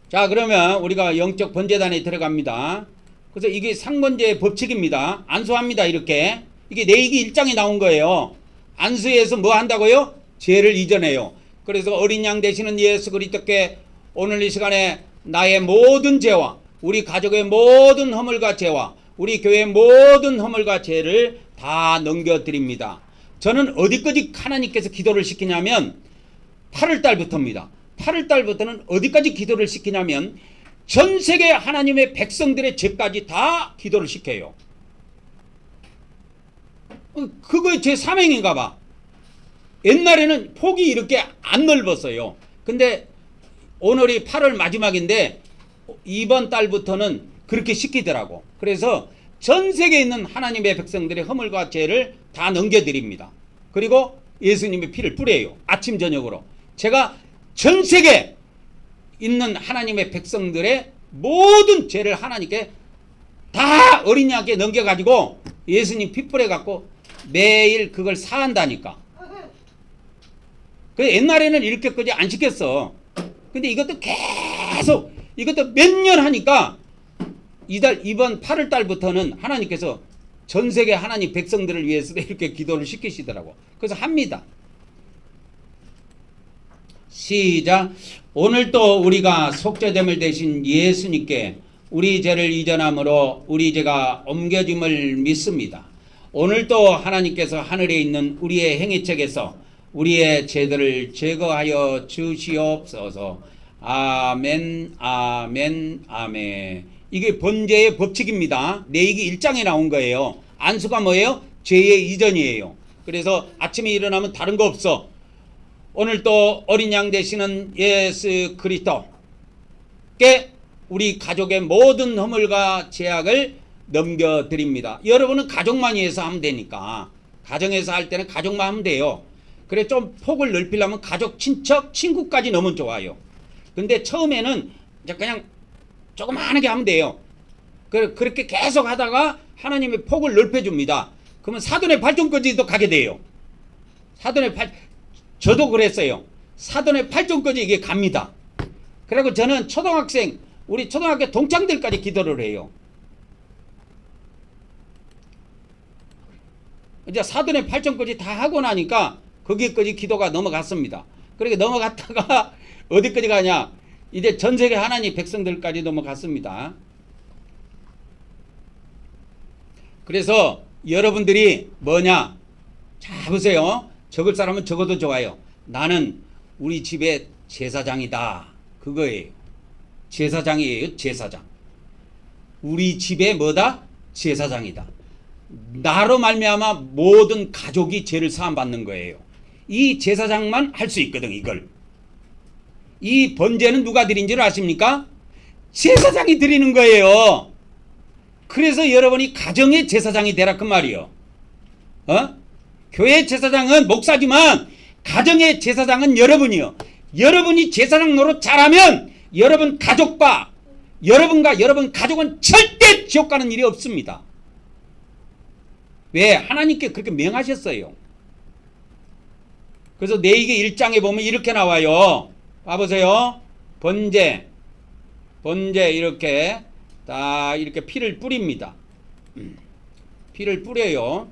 자, 그러면 우리가 영적 번제단에 들어갑니다. 그래서 이게 상번제의 법칙입니다. 안수합니다. 이렇게. 이게 레위기 1장에 나온 거예요. 안수에서 뭐 한다고요? 죄를 이전해요. 그래서 어린 양 되시는 예수 그리스도께 오늘 이 시간에 나의 모든 죄와 우리 가족의 모든 허물과 죄와 우리 교회의 모든 허물과 죄를 다 넘겨드립니다. 저는 어디까지 하나님께서 기도를 시키냐면 8월달부터입니다. 8월달부터는 어디까지 기도를 시키냐면 전 세계 하나님의 백성들의 죄까지 다 기도를 시켜요. 그거의 제 사명인가 봐. 옛날에는 폭이 이렇게 안 넓었어요. 근데 오늘이 8월 마지막인데 이번 달부터는 그렇게 시키더라고. 그래서 전 세계에 있는 하나님의 백성들의 허물과 죄를 다 넘겨드립니다. 그리고 예수님의 피를 뿌려요. 아침 저녁으로. 제가 전 세계에 있는 하나님의 백성들의 모든 죄를 하나님께 다 어린 양에게 넘겨가지고 예수님 피 뿌려갖고 매일 그걸 사한다니까. 그 옛날에는 이렇게까지 안 시켰어. 근데 이것도 계속 이것도 몇 년 하니까 이번 8월 달부터는 하나님께서 전 세계 하나님 백성들을 위해서 이렇게 기도를 시키시더라고. 그래서 합니다. 시작. 오늘 또 우리가 속죄됨을 대신 예수님께 우리 죄를 이전함으로 우리 죄가 옮겨짐을 믿습니다. 오늘 또 하나님께서 하늘에 있는 우리의 행위책에서 우리의 죄들을 제거하여 주시옵소서. 아멘, 아멘, 아멘. 이게 번제의 법칙입니다. 레위기 1장에 나온 거예요. 안수가 뭐예요? 죄의 이전이에요. 그래서 아침에 일어나면 다른 거 없어. 오늘 또 어린 양 되시는 예수 그리스도께 우리 가족의 모든 허물과 죄악을 넘겨드립니다. 여러분은 가족만 위해서 하면 되니까. 가정에서 할 때는 가족만 하면 돼요. 그래 좀 폭을 넓히려면 가족, 친척, 친구까지 넣으면 좋아요. 근데 처음에는 그냥 조그마하게 하면 돼요. 그렇게 계속 하다가 하나님의 폭을 넓혀줍니다. 그러면 사돈의 발전까지도 가게 돼요. 저도 그랬어요. 사돈의 발전까지 이게 갑니다. 그리고 저는 우리 초등학교 동창들까지 기도를 해요. 이제 사돈의 발전까지 다 하고 나니까 거기까지 기도가 넘어갔습니다. 그렇게 넘어갔다가 어디까지 가냐? 이제 전 세계 하나님 백성들까지 넘어갔습니다. 그래서 여러분들이 뭐냐? 자, 보세요. 적을 사람은 적어도 좋아요. 나는 우리 집의 제사장이다. 그거예요. 제사장이에요. 제사장. 우리 집의 뭐다? 제사장이다. 나로 말미암아 모든 가족이 죄를 사함받는 거예요. 이 제사장만 할 수 있거든. 이걸. 이 번제는 누가 드린 줄 아십니까? 제사장이 드리는 거예요. 그래서 여러분이 가정의 제사장이 되라 그 말이요. 교회 제사장은 목사지만 가정의 제사장은 여러분이요. 여러분이 제사장 노릇 잘하면 여러분 가족과 여러분과 여러분 가족은 절대 지옥 가는 일이 없습니다. 왜? 하나님께 그렇게 명하셨어요. 그래서 레위기 1장에 보면 이렇게 나와요. 봐보세요. 번제 이렇게 다 이렇게 피를 뿌립니다. 피를 뿌려요.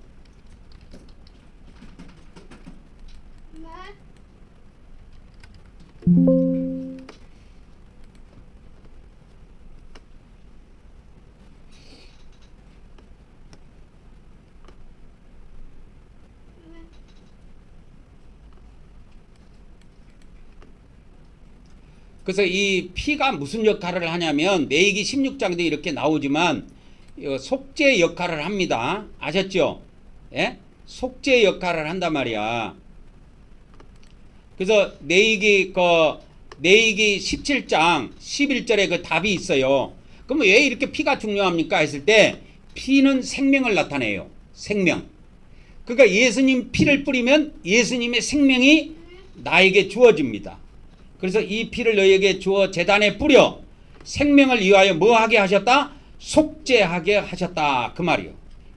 그래서 이 피가 무슨 역할을 하냐면 레위기 16장도 이렇게 나오지만 속죄 역할을 합니다. 아셨죠? 예? 속죄 역할을 한단 말이야. 그래서 레위기 레위기 17장 11절에 그 답이 있어요. 그럼 왜 이렇게 피가 중요합니까 했을 때 피는 생명을 나타내요. 생명. 그러니까 예수님 피를 뿌리면 예수님의 생명이 나에게 주어집니다. 그래서 이 피를 너에게 주어 제단에 뿌려 생명을 위하여 뭐 하게 하셨다? 속죄하게 하셨다. 그 말이요.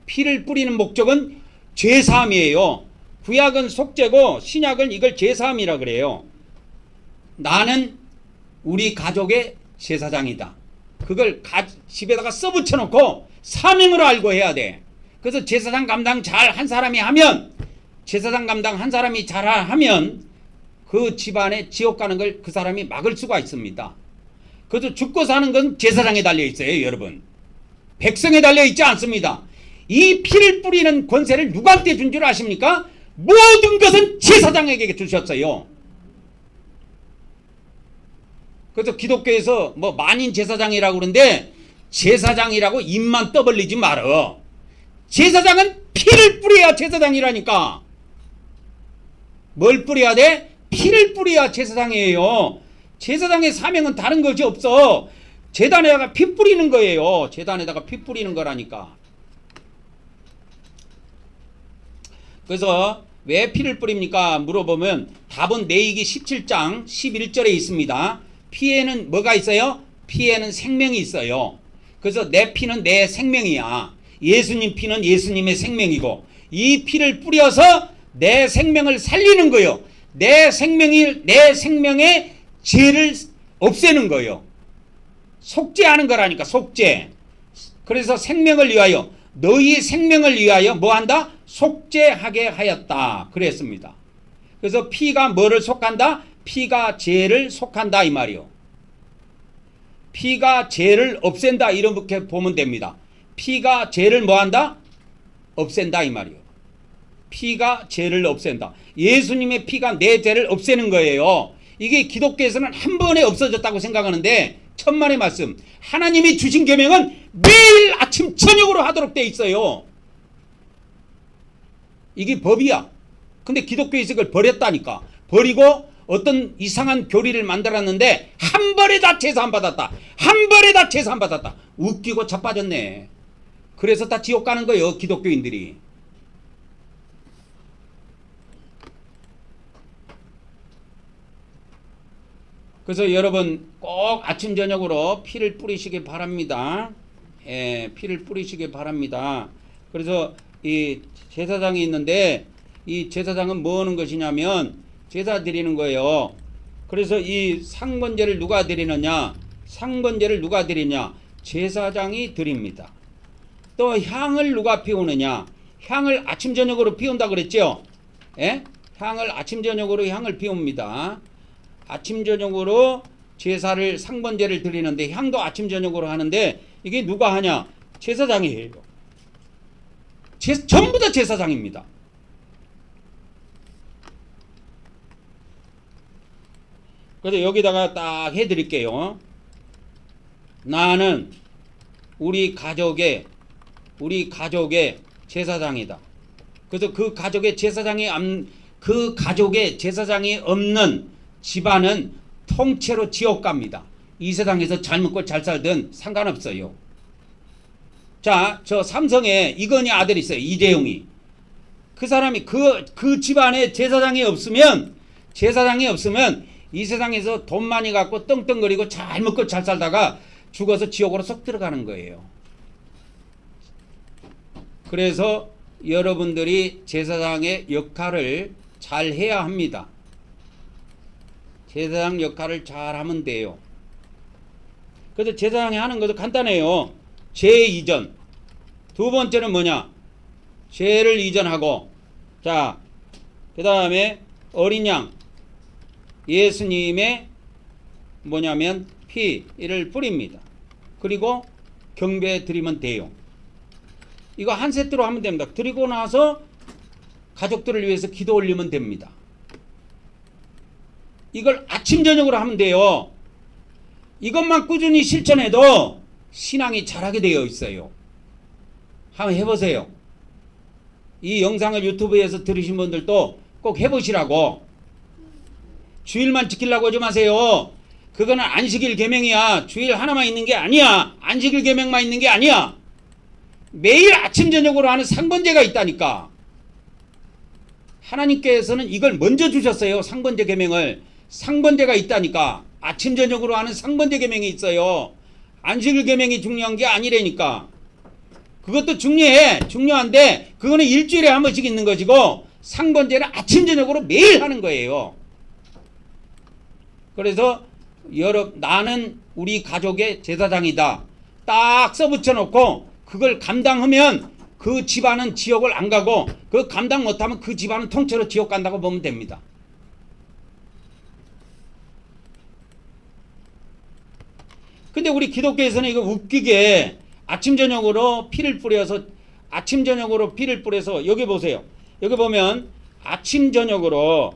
피를 뿌리는 목적은 죄사함이에요. 구약은 속죄고 신약은 이걸 죄사함이라 그래요. 나는 우리 가족의 제사장이다. 그걸 집에다가 써붙여 놓고 사명으로 알고 해야 돼. 그래서 제사장 감당 잘 한 사람이 하면, 제사장 감당 한 사람이 잘 하면 그 집안에 지옥 가는 걸 그 사람이 막을 수가 있습니다. 그래서 죽고 사는 건 제사장에 달려 있어요, 여러분. 백성에 달려 있지 않습니다. 이 피를 뿌리는 권세를 누구한테 준 줄 아십니까? 모든 것은 제사장에게 주셨어요. 그래서 기독교에서 뭐 만인 제사장이라고 그러는데 제사장이라고 입만 떠벌리지 말어. 제사장은 피를 뿌려야 제사장이라니까. 뭘 뿌려야 돼? 피를 뿌려야 제사장이에요. 제사장의 사명은 다른 것이 없어. 제단에다가 피 뿌리는 거예요. 제단에다가 피 뿌리는 거라니까. 그래서 왜 피를 뿌립니까? 물어보면 답은 레위기 17장 11절에 있습니다. 피에는 뭐가 있어요? 피에는 생명이 있어요. 그래서 내 피는 내 생명이야. 예수님 피는 예수님의 생명이고 이 피를 뿌려서 내 생명을 살리는 거요. 내 생명의 죄를 없애는 거요. 속죄하는 거라니까. 속죄. 그래서 생명을 위하여, 너희 생명을 위하여 뭐 한다? 속죄하게 하였다. 그랬습니다. 그래서 피가 뭐를 속한다? 피가 죄를 속한다 이 말이요. 피가 죄를 없앤다 이렇게 보면 됩니다. 피가 죄를 뭐한다? 없앤다 이 말이요. 피가 죄를 없앤다. 예수님의 피가 내 죄를 없애는 거예요. 이게 기독교에서는 한 번에 없어졌다고 생각하는데 천만의 말씀. 하나님이 주신 계명은 매일 아침 저녁으로 하도록 돼 있어요. 이게 법이야. 근데 기독교에서 이걸 버렸다니까. 버리고 어떤 이상한 교리를 만들었는데 한 번에 다 제사함 받았다. 한 번에 다 제사함 받았다. 웃기고 자빠졌네. 그래서 다 지옥 가는 거예요, 기독교인들이. 그래서 여러분 꼭 아침 저녁으로 피를 뿌리시기 바랍니다. 예, 피를 뿌리시기 바랍니다. 그래서 이 제사장이 있는데 이 제사장은 뭐 하는 것이냐면 제사 드리는 거예요. 그래서 이 상번제를 누가 드리느냐? 상번제를 누가 드리냐? 제사장이 드립니다. 또 향을 누가 피우느냐? 향을 아침 저녁으로 피운다 그랬죠? 예? 향을 아침 저녁으로 향을 피웁니다. 아침 저녁으로 제사를 상번제를 드리는데 향도 아침 저녁으로 하는데 이게 누가 하냐? 제사장이 해요. 전부 다 제사장입니다. 그래서 여기다가 딱 해드릴게요. 나는 우리 가족의 제사장이다. 그래서 그 가족의 제사장이 없는 집안은 통째로 지옥 갑니다. 이 세상에서 잘 먹고 잘 살든 상관없어요. 자, 저 삼성에 이건희 아들이 있어요. 이재용이. 그 사람이 그 집안에 제사장이 없으면 이 세상에서 돈 많이 갖고 떵떵거리고 잘 먹고 잘 살다가 죽어서 지옥으로 쏙 들어가는 거예요. 그래서 여러분들이 제사장의 역할을 잘 해야 합니다. 제사장 역할을 잘 하면 돼요. 그래서 제사장이 하는 것도 간단해요. 죄 이전. 두 번째는 뭐냐? 죄를 이전하고, 자, 그 다음에 어린 양, 예수님의 뭐냐면 피를 뿌립니다. 그리고 경배 드리면 돼요. 이거 한 세트로 하면 됩니다. 드리고 나서 가족들을 위해서 기도 올리면 됩니다. 이걸 아침 저녁으로 하면 돼요. 이것만 꾸준히 실천해도 신앙이 자라게 되어 있어요. 한번 해보세요. 이 영상을 유튜브에서 들으신 분들도 꼭 해보시라고. 주일만 지키려고 하지 마세요. 그거는 안식일 계명이야. 주일 하나만 있는 게 아니야. 안식일 계명만 있는 게 아니야. 매일 아침 저녁으로 하는 상번제가 있다니까. 하나님께서는 이걸 먼저 주셨어요. 상번제 계명을. 상번제가 있다니까. 아침 저녁으로 하는 상번제 계명이 있어요. 안식일 계명이 중요한 게 아니라니까. 그것도 중요한데 그거는 일주일에 한 번씩 있는 것이고 상번제는 아침 저녁으로 매일 하는 거예요. 그래서 나는 우리 가족의 제사장이다. 딱 써붙여 놓고 그걸 감당하면 그 집안은 지옥을 안 가고 그 감당 못하면 그 집안은 통째로 지옥 간다고 보면 됩니다. 근데 우리 기독교에서는 이거 웃기게 아침 저녁으로 피를 뿌려서 여기 보세요. 여기 보면 아침 저녁으로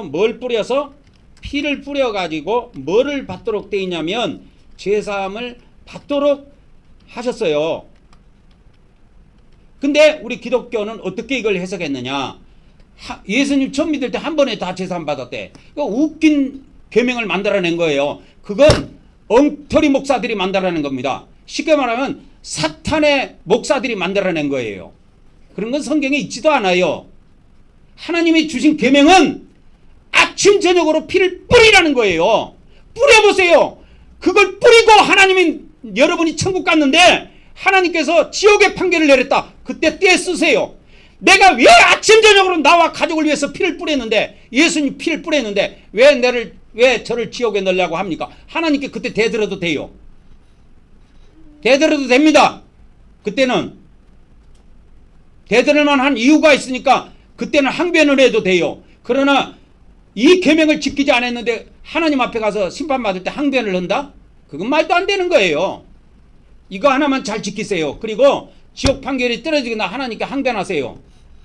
뭘 뿌려서 피를 뿌려 가지고 뭐를 받도록 돼 있냐면 제사함을 받도록 하셨어요. 근데 우리 기독교는 어떻게 이걸 해석했느냐? 예수님 처음 믿을 때 한 번에 다 제사함 받았대. 웃긴 계명을 만들어낸 거예요. 그건 엉터리 목사들이 만들어낸 겁니다. 쉽게 말하면 사탄의 목사들이 만들어낸 거예요. 그런 건 성경에 있지도 않아요. 하나님이 주신 계명은 아침 저녁으로 피를 뿌리라는 거예요. 뿌려보세요. 그걸 뿌리고 여러분이 천국 갔는데 하나님께서 지옥의 판결을 내렸다. 그때 떼 쓰세요. 내가 왜 아침 저녁으로 나와 가족을 위해서 피를 뿌렸는데, 예수님 피를 뿌렸는데 왜 저를 지옥에 넣으려고 합니까? 하나님께 그때 대들어도 돼요. 대들어도 됩니다. 그때는 대들을 만한 이유가 있으니까 그때는 항변을 해도 돼요. 그러나 이 계명을 지키지 않았는데 하나님 앞에 가서 심판받을 때 항변을 한다? 그건 말도 안 되는 거예요. 이거 하나만 잘 지키세요. 그리고 지옥 판결이 떨어지거나 하나님께 항변하세요.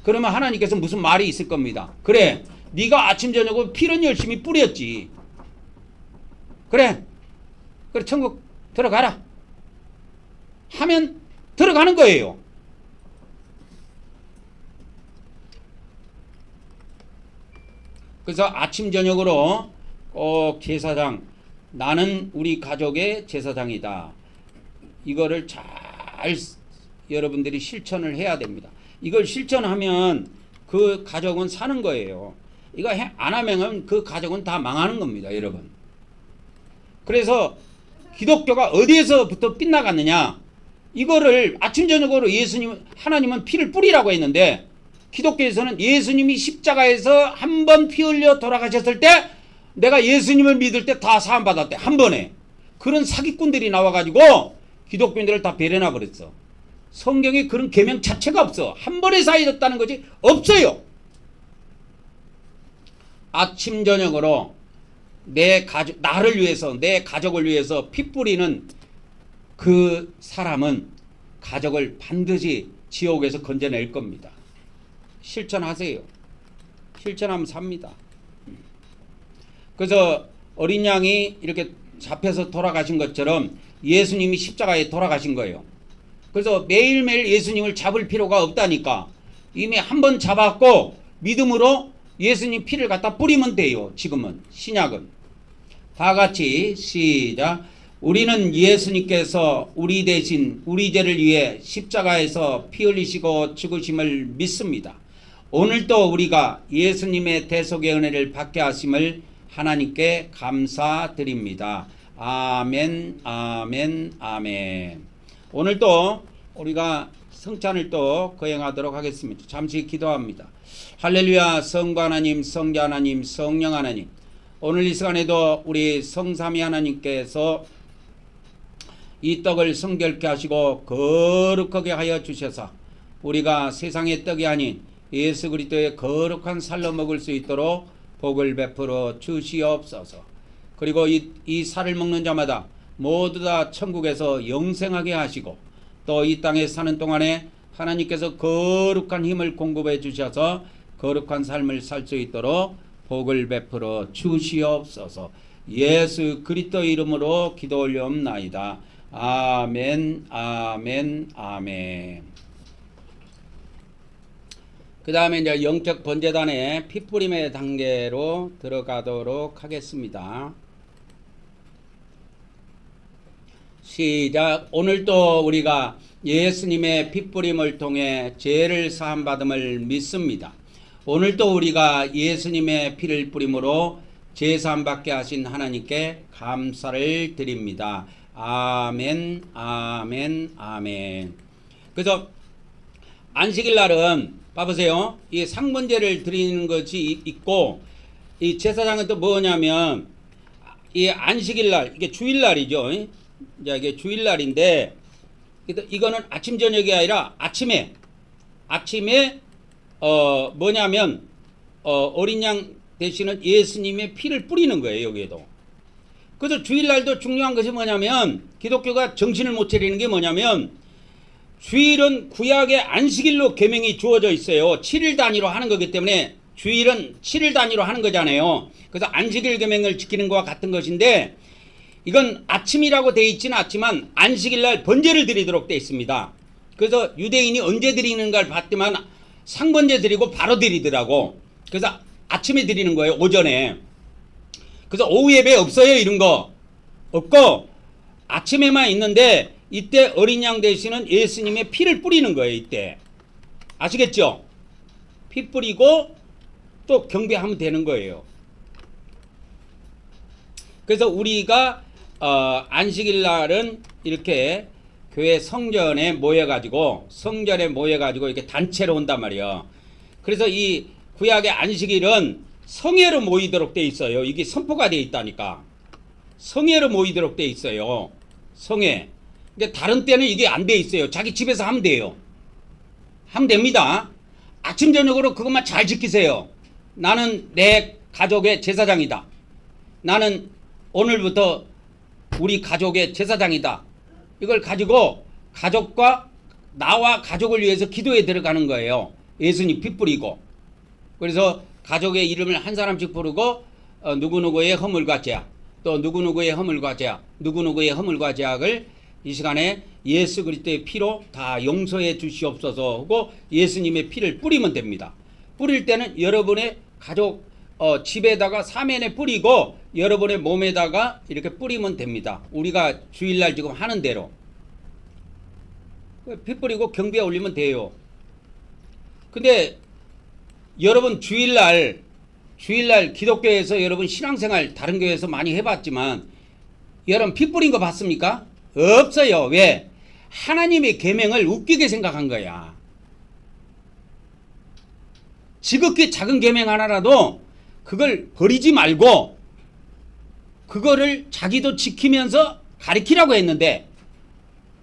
그러면 하나님께서 무슨 말이 있을 겁니다. 그래, 네가 아침 저녁으로 피는 열심히 뿌렸지. 그래 천국 들어가라 하면 들어가는 거예요. 그래서 아침 저녁으로 꼭 제사장, 나는 우리 가족의 제사장이다. 이거를 잘 여러분들이 실천을 해야 됩니다. 이걸 실천하면 그 가족은 사는 거예요. 이거 안 하면 그 가족은 다 망하는 겁니다, 여러분. 그래서 기독교가 어디에서부터 빗나갔느냐? 이거를 아침 저녁으로 하나님은 피를 뿌리라고 했는데, 기독교에서는 예수님이 십자가에서 한 번 피 흘려 돌아가셨을 때 내가 예수님을 믿을 때 다 사함 받았대. 한 번에. 그런 사기꾼들이 나와가지고 기독교인들을 다 배려나 버렸어. 성경에 그런 계명 자체가 없어. 한 번에 사해졌다는 거지 없어요. 아침 저녁으로 나를 위해서, 내 가족을 위해서 피 뿌리는 그 사람은 가족을 반드시 지옥에서 건져낼 겁니다. 실천하세요. 실천하면 삽니다. 그래서 어린 양이 이렇게 잡혀서 돌아가신 것처럼 예수님이 십자가에 돌아가신 거예요. 그래서 매일매일 예수님을 잡을 필요가 없다니까. 이미 한 번 잡았고 믿음으로 예수님 피를 갖다 뿌리면 돼요. 지금은 신약은. 다 같이 시작. 우리는 예수님께서 우리 대신 우리 죄를 위해 십자가에서 피 흘리시고 죽으심을 믿습니다. 오늘도 우리가 예수님의 대속의 은혜를 받게 하심을 하나님께 감사드립니다. 아멘, 아멘, 아멘. 오늘도 우리가 성찬을 또 거행하도록 하겠습니다. 잠시 기도합니다. 할렐루야. 성부 하나님, 성자 하나님, 성령 하나님, 오늘 이 시간에도 우리 성삼위 하나님께서 이 떡을 성결케 하시고 거룩하게 하여 주셔서 우리가 세상의 떡이 아닌 예수 그리스도의 거룩한 살로 먹을 수 있도록 복을 베풀어 주시옵소서. 그리고 이 살을 먹는 자마다 모두 다 천국에서 영생하게 하시고 또 이 땅에 사는 동안에 하나님께서 거룩한 힘을 공급해 주셔서 거룩한 삶을 살 수 있도록 복을 베풀어 주시옵소서. 예수 그리스도 이름으로 기도 올려옵나이다. 아멘, 아멘, 아멘. 그 다음에 이제 영적 번제단의 피뿌림의 단계로 들어가도록 하겠습니다. 시작. 오늘 또 우리가 예수님의 핏부림을 통해 죄를 사함받음을 믿습니다. 오늘 또 우리가 예수님의 피를 뿌림으로 죄 사함받게 하신 하나님께 감사를 드립니다. 아멘, 아멘, 아멘. 그래서 안식일 날은 봐보세요. 이 상번제를 드리는 것이 있고, 이 제사장은 또 뭐냐면 이 안식일 날, 이게 주일날이죠. 이제 이게 주일날인데, 이거는 아침 저녁이 아니라 아침에 뭐냐면 어린 양 대신은 예수님의 피를 뿌리는 거예요. 여기에도. 그래서 주일날도 중요한 것이 뭐냐면, 기독교가 정신을 못 차리는 게 뭐냐면, 주일은 구약의 안식일로 계명이 주어져 있어요. 7일 단위로 하는 거기 때문에 주일은 7일 단위로 하는 거잖아요. 그래서 안식일 계명을 지키는 것과 같은 것인데, 이건 아침이라고 되어 있지는 않지만 안식일날 번제를 드리도록 되어 있습니다. 그래서 유대인이 언제 드리는가를 봤더만 상번제 드리고 바로 드리더라고. 그래서 아침에 드리는 거예요. 오전에. 그래서 오후 예배 없어요. 이런 거 없고 아침에만 있는데, 이때 어린 양 대신은 예수님의 피를 뿌리는 거예요. 이때 아시겠죠? 피 뿌리고 또 경배하면 되는 거예요. 그래서 우리가 안식일 날은 이렇게 교회 성전에 모여가지고 이렇게 단체로 온단 말이에요. 그래서 이 구약의 안식일은 성회로 모이도록 돼 있어요. 이게 선포가 돼 있다니까. 성회로 모이도록 돼 있어요. 성회. 근데 다른 때는 이게 안 돼 있어요. 자기 집에서 하면 돼요. 하면 됩니다. 아침 저녁으로 그것만 잘 지키세요. 나는 내 가족의 제사장이다. 나는 오늘부터 우리 가족의 제사장이다. 이걸 가지고 가족과 나와 가족을 위해서 기도에 들어가는 거예요. 예수님 피 뿌리고. 그래서 가족의 이름을 한 사람씩 부르고 누구누구의 허물과 죄악, 또 누구누구의 허물과 죄악, 누구누구의 허물과 죄악을 이 시간에 예수 그리스도의 피로 다 용서해 주시옵소서 하고 예수님의 피를 뿌리면 됩니다. 뿌릴 때는 여러분의 가족 집에다가 사면에 뿌리고 여러분의 몸에다가 이렇게 뿌리면 됩니다. 우리가 주일날 지금 하는 대로 피 뿌리고 경배에 올리면 돼요. 근데 여러분 주일날 기독교에서 여러분 신앙생활 다른 교회에서 많이 해봤지만 여러분 피 뿌린 거 봤습니까? 없어요. 왜? 하나님의 계명을 웃기게 생각한 거야. 지극히 작은 계명 하나라도 그걸 버리지 말고 그거를 자기도 지키면서 가리키라고 했는데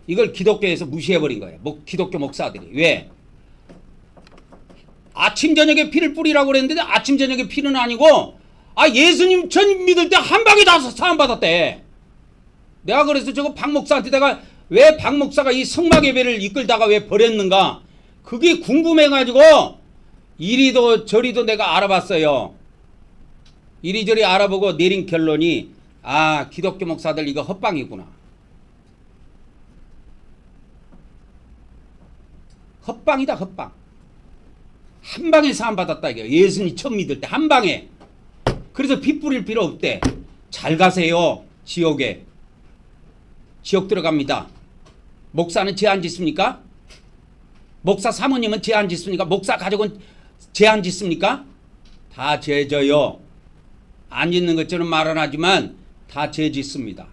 이걸 기독교에서 무시해버린 거예요. 기독교 목사들이. 왜? 아침 저녁에 피를 뿌리라고 그랬는데 아침 저녁에 피는 아니고 예수님 전 믿을 때 한 방에 다 사함받았대. 내가 그래서 저거 박 목사한테다가 왜 박 목사가 이 성막 예배를 이끌다가 왜 버렸는가? 그게 궁금해가지고 이리도 저리도 내가 알아봤어요. 이리저리 알아보고 내린 결론이 기독교 목사들 이거 헛방이구나. 헛방이다 헛방. 한 방에 사함받았다 이게. 예수님 처음 믿을 때 한 방에. 그래서 피 뿌릴 필요 없대. 잘 가세요. 지옥에. 지옥 들어갑니다. 목사는 죄 안 짓습니까? 목사 사모님은 죄 안 짓습니까? 목사 가족은 죄 안 짓습니까? 다 죄져요. 안 짓는 것처럼 말은 하지만 다 죄 짓습니다.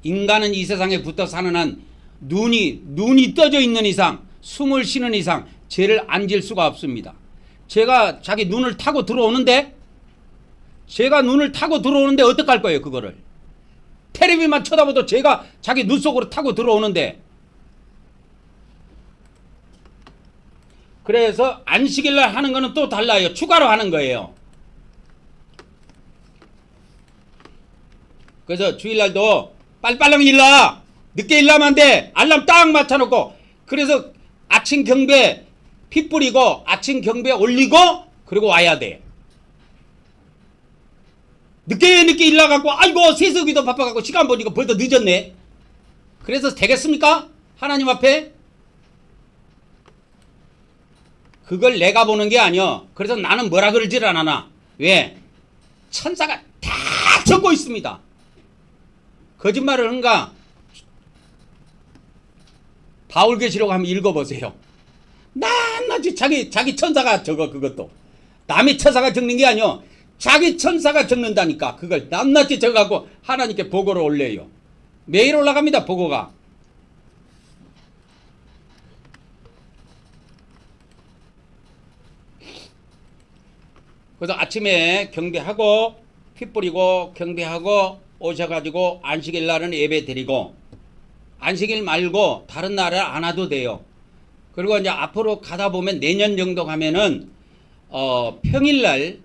인간은 이 세상에 붙어 사는 한 눈이 떠져 있는 이상, 숨을 쉬는 이상 죄를 안 질 수가 없습니다. 제가 자기 눈을 타고 들어오는데 어떡할 거예요 그거를? 텔레비만 쳐다봐도 제가 자기 눈 속으로 타고 들어오는데. 그래서 안식일날 하는 거는 또 달라요. 추가로 하는 거예요. 그래서 주일날도 빨리빨리 일어나. 늦게 일어나면 안 돼. 알람 딱 맞춰놓고. 그래서 아침 경배 피 뿌리고 아침 경배 올리고 그리고 와야 돼. 늦게 일어나갖고 아이고 세수기도 바빠갖고 시간 보니까 벌써 늦었네. 그래서 되겠습니까? 하나님 앞에? 그걸 내가 보는 게 아니야. 그래서 나는 뭐라 그러질 않아. 왜? 천사가 다 적고 있습니다. 거짓말을 한가? 바울계시록 한번 읽어보세요. 낱낱이 자기 천사가 적어. 그것도 남의 천사가 적는 게 아니요, 자기 천사가 적는다니까. 그걸 낱낱이 적어갖고 하나님께 보고를 올려요. 매일 올라갑니다, 보고가. 그래서 아침에 경배하고 피 뿌리고 경배하고 오셔가지고 안식일 날은 예배 드리고, 안식일 말고 다른 날을 안 와도 돼요. 그리고 이제 앞으로 가다 보면 내년 정도 가면은 평일날이든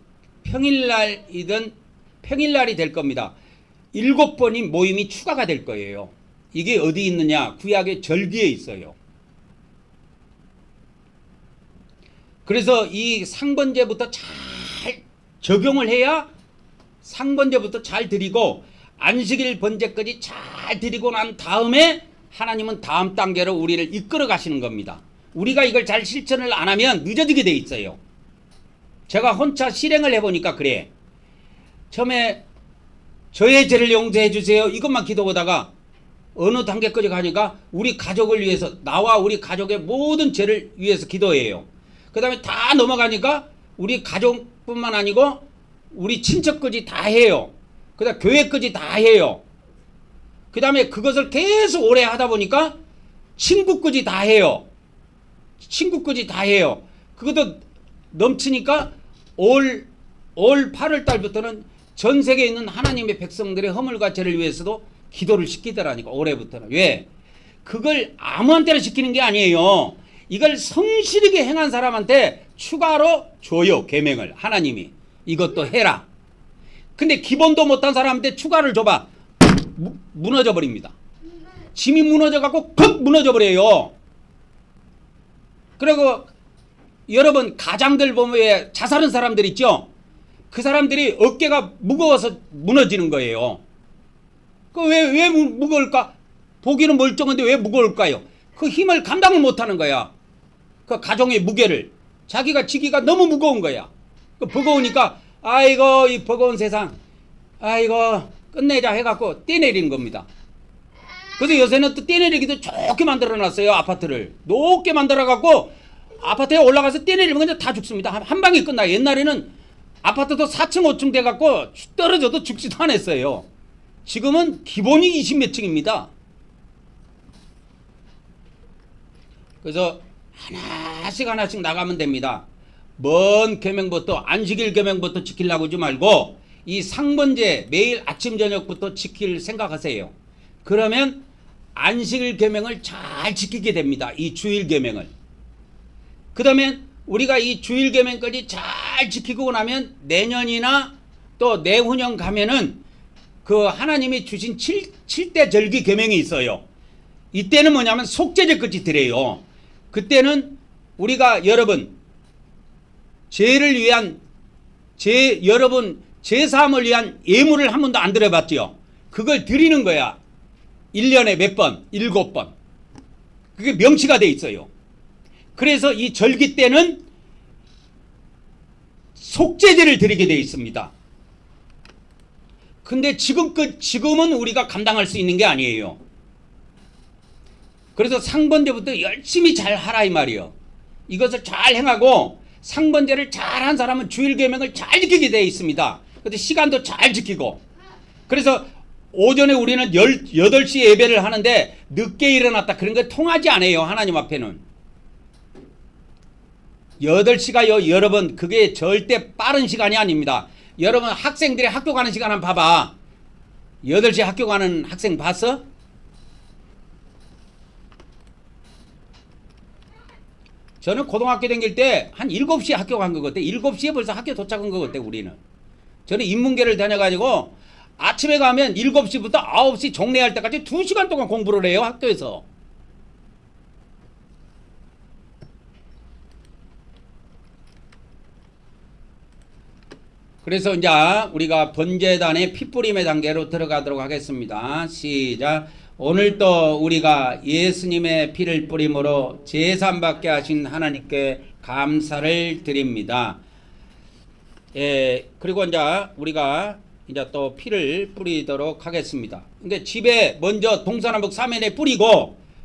평일날이 될 겁니다. 7번이 모임이 추가가 될 거예요. 이게 어디 있느냐? 구약의 절기에 있어요. 그래서 이 상번제부터 잘 적용을 해야 상번제부터 잘 드리고 안식일 번제까지 잘 드리고 난 다음에 하나님은 다음 단계로 우리를 이끌어 가시는 겁니다. 우리가 이걸 잘 실천을 안 하면 늦어지게 돼 있어요. 제가 혼자 실행을 해보니까 그래. 처음에 저의 죄를 용서해 주세요, 이것만 기도하다가 어느 단계까지 가니까 우리 가족을 위해서, 나와 우리 가족의 모든 죄를 위해서 기도해요. 그 다음에 다 넘어가니까 우리 가족뿐만 아니고 우리 친척까지 다 해요. 그 다음에 교회까지 다 해요. 그 다음에 그것을 계속 오래 하다 보니까 친구까지 다 해요. 친구까지 다 해요. 그것도 넘치니까 올 8월 달부터는 전 세계에 있는 하나님의 백성들의 허물과 죄를 위해서도 기도를 시키더라니까. 올해부터는. 왜? 그걸 아무한테나 시키는 게 아니에요. 이걸 성실하게 행한 사람한테 추가로 줘요, 계명을. 하나님이 이것도 해라. 근데 기본도 못한 사람한테 추가를 줘봐, 무너져 버립니다. 짐이 무너져 갖고 퍽 무너져 버려요. 그리고 여러분 가장들 보면 왜 자살한 사람들 있죠? 그 사람들이 어깨가 무거워서 무너지는 거예요. 그 왜 무거울까? 보기는 멀쩡한데 왜 무거울까요? 그 힘을 감당을 못하는 거야. 그 가정의 무게를. 자기가 지기가 너무 무거운 거야. 그 버거우니까 아이고 이 버거운 세상, 아이고 끝내자 해갖고 떼내리는 겁니다. 그래서 요새는 또 떼내리기도 좋게 만들어놨어요. 아파트를 높게 만들어갖고 아파트에 올라가서 떼내리면 그냥 다 죽습니다. 한 방에 끝나. 옛날에는 아파트도 4층 5층 돼갖고 떨어져도 죽지도 않았어요. 지금은 기본이 20몇 층입니다. 그래서 하나씩 나가면 됩니다. 먼 계명부터, 안식일 계명부터 지키려고 하지 말고 이 상번제 매일 아침 저녁부터 지킬 생각하세요. 그러면 안식일 계명을 잘 지키게 됩니다. 이 주일 계명을. 그 다음에 우리가 이 주일 계명까지 잘 지키고 나면 내년이나 또 내후년 가면은 그 하나님이 주신 7대 절기 계명이 있어요. 이때는 뭐냐면 속죄제까지 드려요. 그때는 우리가 여러분 죄를 위한 여러분 제사함을 위한 예물을 한 번도 안 드려봤죠. 그걸 드리는 거야. 1년에 몇 번? 7번. 그게 명시가 돼 있어요. 그래서 이 절기 때는 속죄제를 드리게 돼 있습니다. 근데 지금은 우리가 감당할 수 있는 게 아니에요. 그래서 상번제부터 열심히 잘 하라 이 말이에요. 이것을 잘 행하고 상번제를 잘한 사람은 주일 계명을 잘 지키게 되어 있습니다. 근데 시간도 잘 지키고. 그래서 오전에 우리는 8시 예배를 하는데 늦게 일어났다 그런 거 통하지 않아요. 하나님 앞에는. 8시가요 여러분 그게 절대 빠른 시간이 아닙니다. 여러분 학생들이 학교 가는 시간 한번 봐봐. 8시 학교 가는 학생 봤어? 저는 고등학교 다닐 때 한 7시에 학교 간 거 같아. 7시에 벌써 학교 도착한 거 같아 우리는. 저는 인문계를 다녀가지고 아침에 가면 7시부터 9시 종례할 때까지 2시간 동안 공부를 해요 학교에서. 그래서 이제 우리가 번제단의 피뿌림의 단계로 들어가도록 하겠습니다. 시작. 오늘 또 우리가 예수님의 피를 뿌림으로 제산받게 하신 하나님께 감사를 드립니다. 예, 그리고 이제 우리가 이제 또 피를 뿌리도록 하겠습니다. 근데 집에 먼저 동서남북 사면에 뿌리고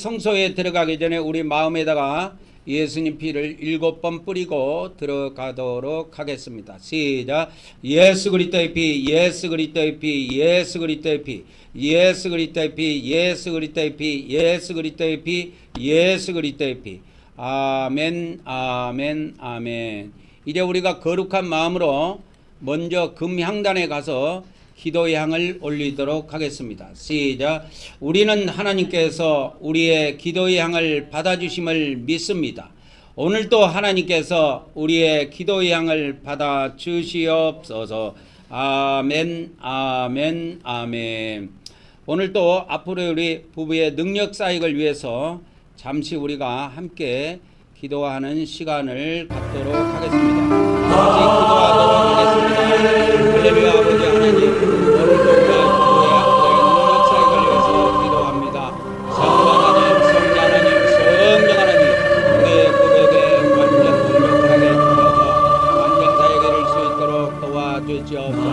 성소에 들어가기 전에 우리 마음에다가 예수님 피를 7번 뿌리고 들어가도록 하겠습니다. 시작. 예수 그리스도의 피, 예수 그리스도의 피, 예수 그리스도의 피, 예수 그리스도의 피, 예수 그리스도의 피, 예수 그리스도의 피, 예수 그리스도의 피. 아멘, 아멘, 아멘. 이제 우리가 거룩한 마음으로 먼저 금향단에 가서 기도의 향을 올리도록 하겠습니다. 시작. 우리는 하나님께서 우리의 기도의 향을 받아주심을 믿습니다. 오늘도 하나님께서 우리의 기도의 향을 받아주시옵소서. 아멘, 아멘, 아멘. 오늘도 앞으로 우리 부부의 능력 사역을 위해서 잠시 우리가 함께 기도하는 시간을 갖도록 하겠습니다. 같이 기도하도록 하겠습니다. 할렐루야. 아버지 하나님, 오늘도 우리의 능력 사역을 위해서 기도합니다. 성부 하나님, 성자 하나님, 성령 하나님, 우리의 고백에 완전 능력하게 하셔서 완전 사역을 할 수 있도록 도와주시옵소서.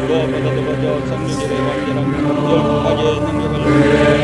무엇보다도 성령님의 완전한 열국까지의 능력을 알고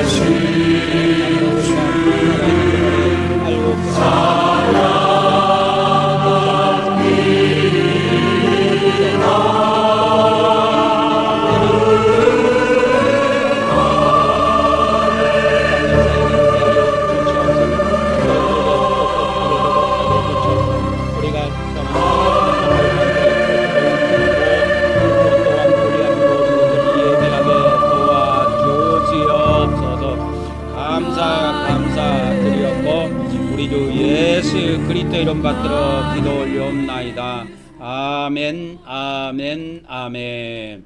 그리스도 이름 받들어 기도 올리옵나이다. 아멘, 아멘, 아멘.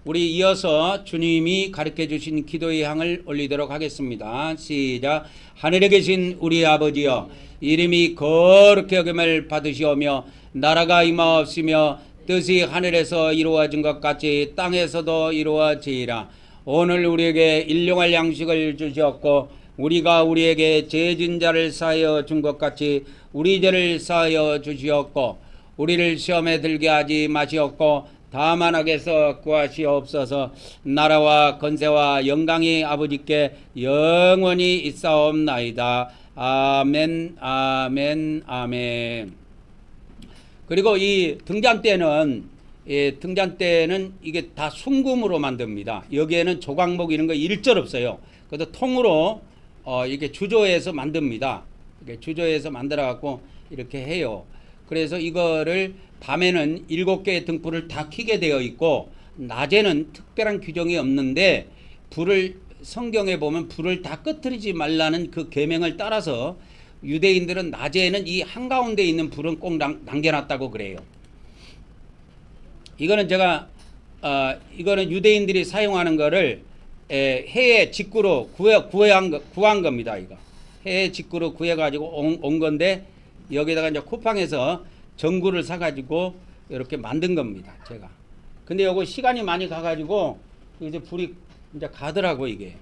우리 이어서 주님이 가르쳐 주신 기도의 향을 올리도록 하겠습니다. 시작. 하늘에 계신 우리 아버지여, 이름이 거룩히 여김을 받으시오며 나라가 임하옵시며 뜻이 하늘에서 이루어진 것 같이 땅에서도 이루어지이라. 오늘 우리에게 일용할 양식을 주시옵고 우리가 우리에게 죄진 자를 사하여 준 것 같이 우리 죄를 사하여 주시옵고 우리를 시험에 들게 하지 마시옵고 다만 악에서 구하시옵소서. 나라와 권세와 영광이 아버지께 영원히 있사옵나이다. 아멘, 아멘, 아멘. 그리고 이 등잔대는 이게 다 순금으로 만듭니다. 여기에는 조각목 이런 거 일절 없어요. 그래서 통으로 이렇게 주조해서 만듭니다. 이렇게 주조해서 만들어 갖고 이렇게 해요. 그래서 이거를 밤에는 7개의 등불을 다 켜게 되어 있고 낮에는 특별한 규정이 없는데 불을 성경에 보면 불을 다 꺼뜨리지 말라는 그 계명을 따라서 유대인들은 낮에는 이 한가운데 있는 불은 꼭 남겨놨다고 그래요. 이거는 제가 이거는 유대인들이 사용하는 거를 해에 직구로 구한 겁니다. 이거 해에 직구로 구해가지고 온 건데 여기다가 이제 쿠팡에서 전구를 사가지고 이렇게 만든 겁니다. 제가. 근데 요거 시간이 많이 가가지고 이제 불이 이제 가더라고 이게.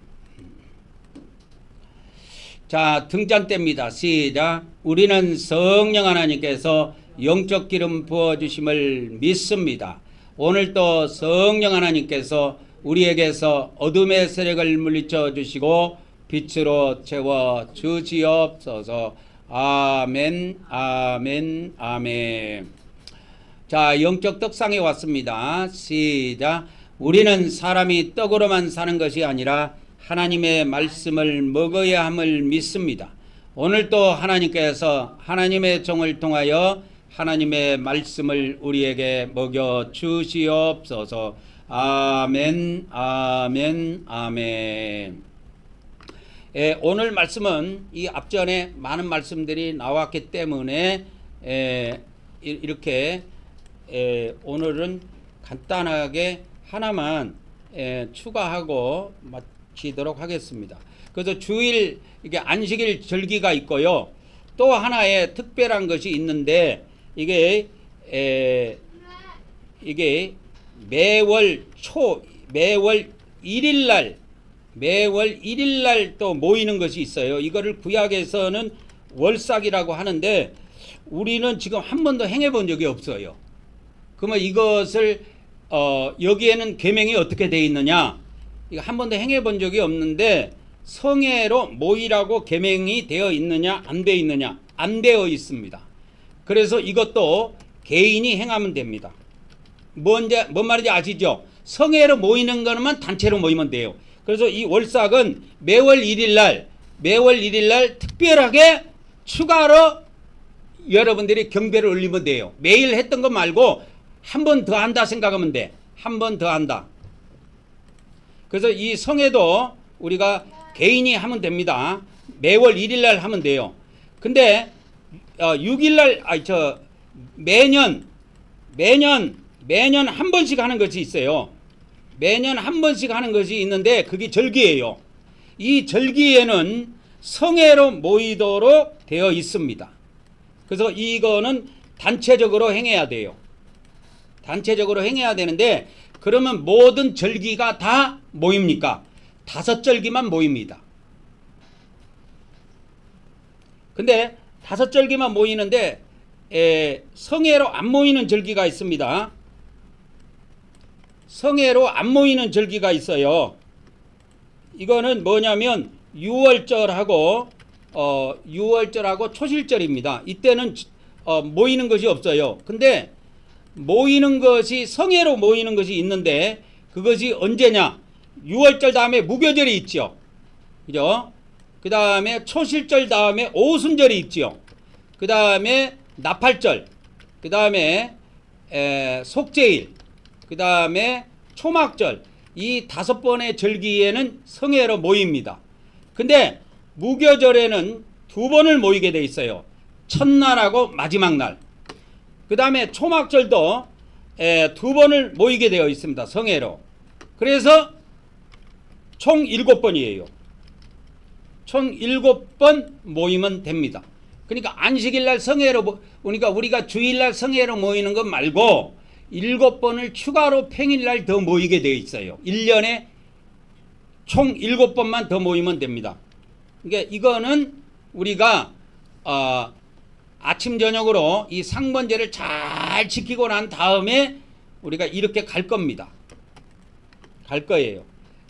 자, 등잔대입니다. 시작. 우리는 성령 하나님께서 영적 기름 부어주심을 믿습니다. 오늘도 성령 하나님께서 우리에게서 어둠의 세력을 물리쳐 주시고 빛으로 채워 주시옵소서. 아멘, 아멘, 아멘. 자, 영적 떡상에 왔습니다. 시작. 우리는 사람이 떡으로만 사는 것이 아니라 하나님의 말씀을 먹어야 함을 믿습니다. 오늘도 하나님께서 하나님의 종을 통하여 하나님의 말씀을 우리에게 먹여 주시옵소서. 아멘, 아멘, 아멘. 오늘 말씀은 이 앞전에 많은 말씀들이 나왔기 때문에 이렇게 오늘은 간단하게 하나만 추가하고 마치도록 하겠습니다. 그래서 주일 이게 안식일 절기가 있고요. 또 하나의 특별한 것이 있는데 이게 매월 1일 날 또 모이는 것이 있어요. 이거를 구약에서는 월삭이라고 하는데 우리는 지금 한 번도 행해 본 적이 없어요. 그러면 이것을 여기에는 계명이 어떻게 되어 있느냐? 이거 한 번도 행해 본 적이 없는데 성회로 모이라고 계명이 되어 있느냐 안 되어 있느냐? 안 되어 있습니다. 그래서 이것도 개인이 행하면 됩니다. 뭔 말인지 아시죠? 성회로 모이는 거는 단체로 모이면 돼요. 그래서 이 월삭은 매월 1일 날 특별하게 추가로 여러분들이 경배를 올리면 돼요. 매일 했던 거 말고 한 번 더 한다 생각하면 돼. 한 번 더 한다. 그래서 이 성회도 우리가 개인이 하면 됩니다. 매월 1일날 하면 돼요. 근데 6일날 매년 한 번씩 하는 것이 있어요. 매년 한 번씩 하는 것이 있는데 그게 절기예요. 이 절기에는 성회로 모이도록 되어 있습니다. 그래서 이거는 단체적으로 행해야 돼요. 단체적으로 행해야 되는데 그러면 모든 절기가 다 모입니까? 5절기만 모입니다. 근데 5절기만 모이는데 성회로 안 모이는 절기가 있습니다. 성회로 안 모이는 절기가 있어요. 이거는 뭐냐면 6월절하고 초실절입니다. 이때는 모이는 것이 없어요. 근데 모이는 것이 성회로 모이는 것이 있는데 그것이 언제냐? 6월절 다음에 무교절이 있죠. 그죠? 그 다음에 초실절 다음에 오순절이 있죠. 그 다음에 나팔절, 그 다음에 속죄일, 그 다음에 초막절, 이 5번의 절기에는 성회로 모입니다. 근데 무교절에는 2번을 모이게 돼 있어요. 첫날하고 마지막 날. 그 다음에 초막절도 2번을 모이게 되어 있습니다. 성회로. 그래서 총 7번이에요. 총 7번 모이면 됩니다. 그러니까 안식일날 성회로, 그러니까 우리가 주일날 성회로 모이는 것 말고 7번을 추가로 평일날 더 모이게 되어 있어요. 1년에 총 7번만 더 모이면 됩니다. 그러니까 이거는 우리가 아침 저녁으로 이 상번제를 잘 지키고 난 다음에 우리가 이렇게 갈 겁니다. 갈 거예요.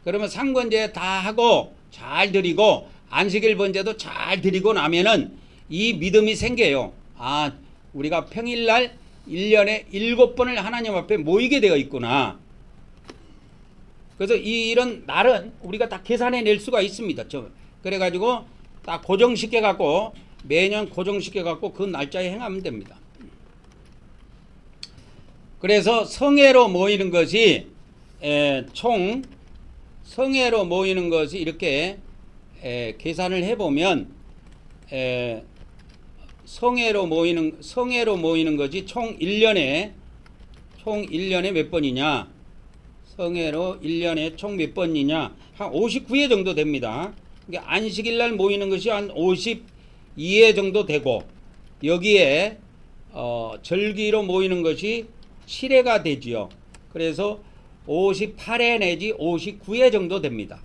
그러면 상번제 다 하고 잘 드리고 안식일 번제도 잘 드리고 나면은 이 믿음이 생겨요. 아, 우리가 평일날 1년에 7번을 하나님 앞에 모이게 되어 있구나. 그래서 이런 날은 우리가 다 계산해 낼 수가 있습니다. 그래가지고 딱 고정시켜 갖고 매년 고정시켜 갖고 그 날짜에 행하면 됩니다. 그래서 성회로 모이는 것이 총 성회로 모이는 것이 이렇게 계산을 해보면 성회로 모이는 것이 총 1년에 몇 번이냐? 성회로 1년에 총 몇 번이냐? 한 59회 정도 됩니다. 그러니까 안식일 날 모이는 것이 한 52회 정도 되고 여기에 절기로 모이는 것이 7회가 되지요. 그래서 58회 내지 59회 정도 됩니다.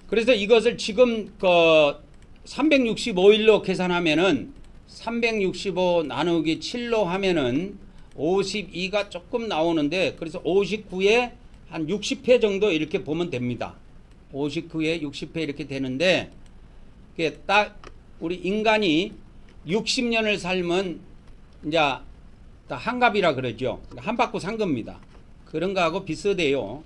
그래서 이것을 지금 365일로 계산하면은 365 나누기 7로 하면은 52가 조금 나오는데 그래서 59에 한 60회 정도 이렇게 보면 됩니다. 59에 60회 이렇게 되는데 그게 딱 우리 인간이 60년을 살면 이제 한갑이라 그러죠. 한 바퀴 산 겁니다. 그런 거하고 비슷해요.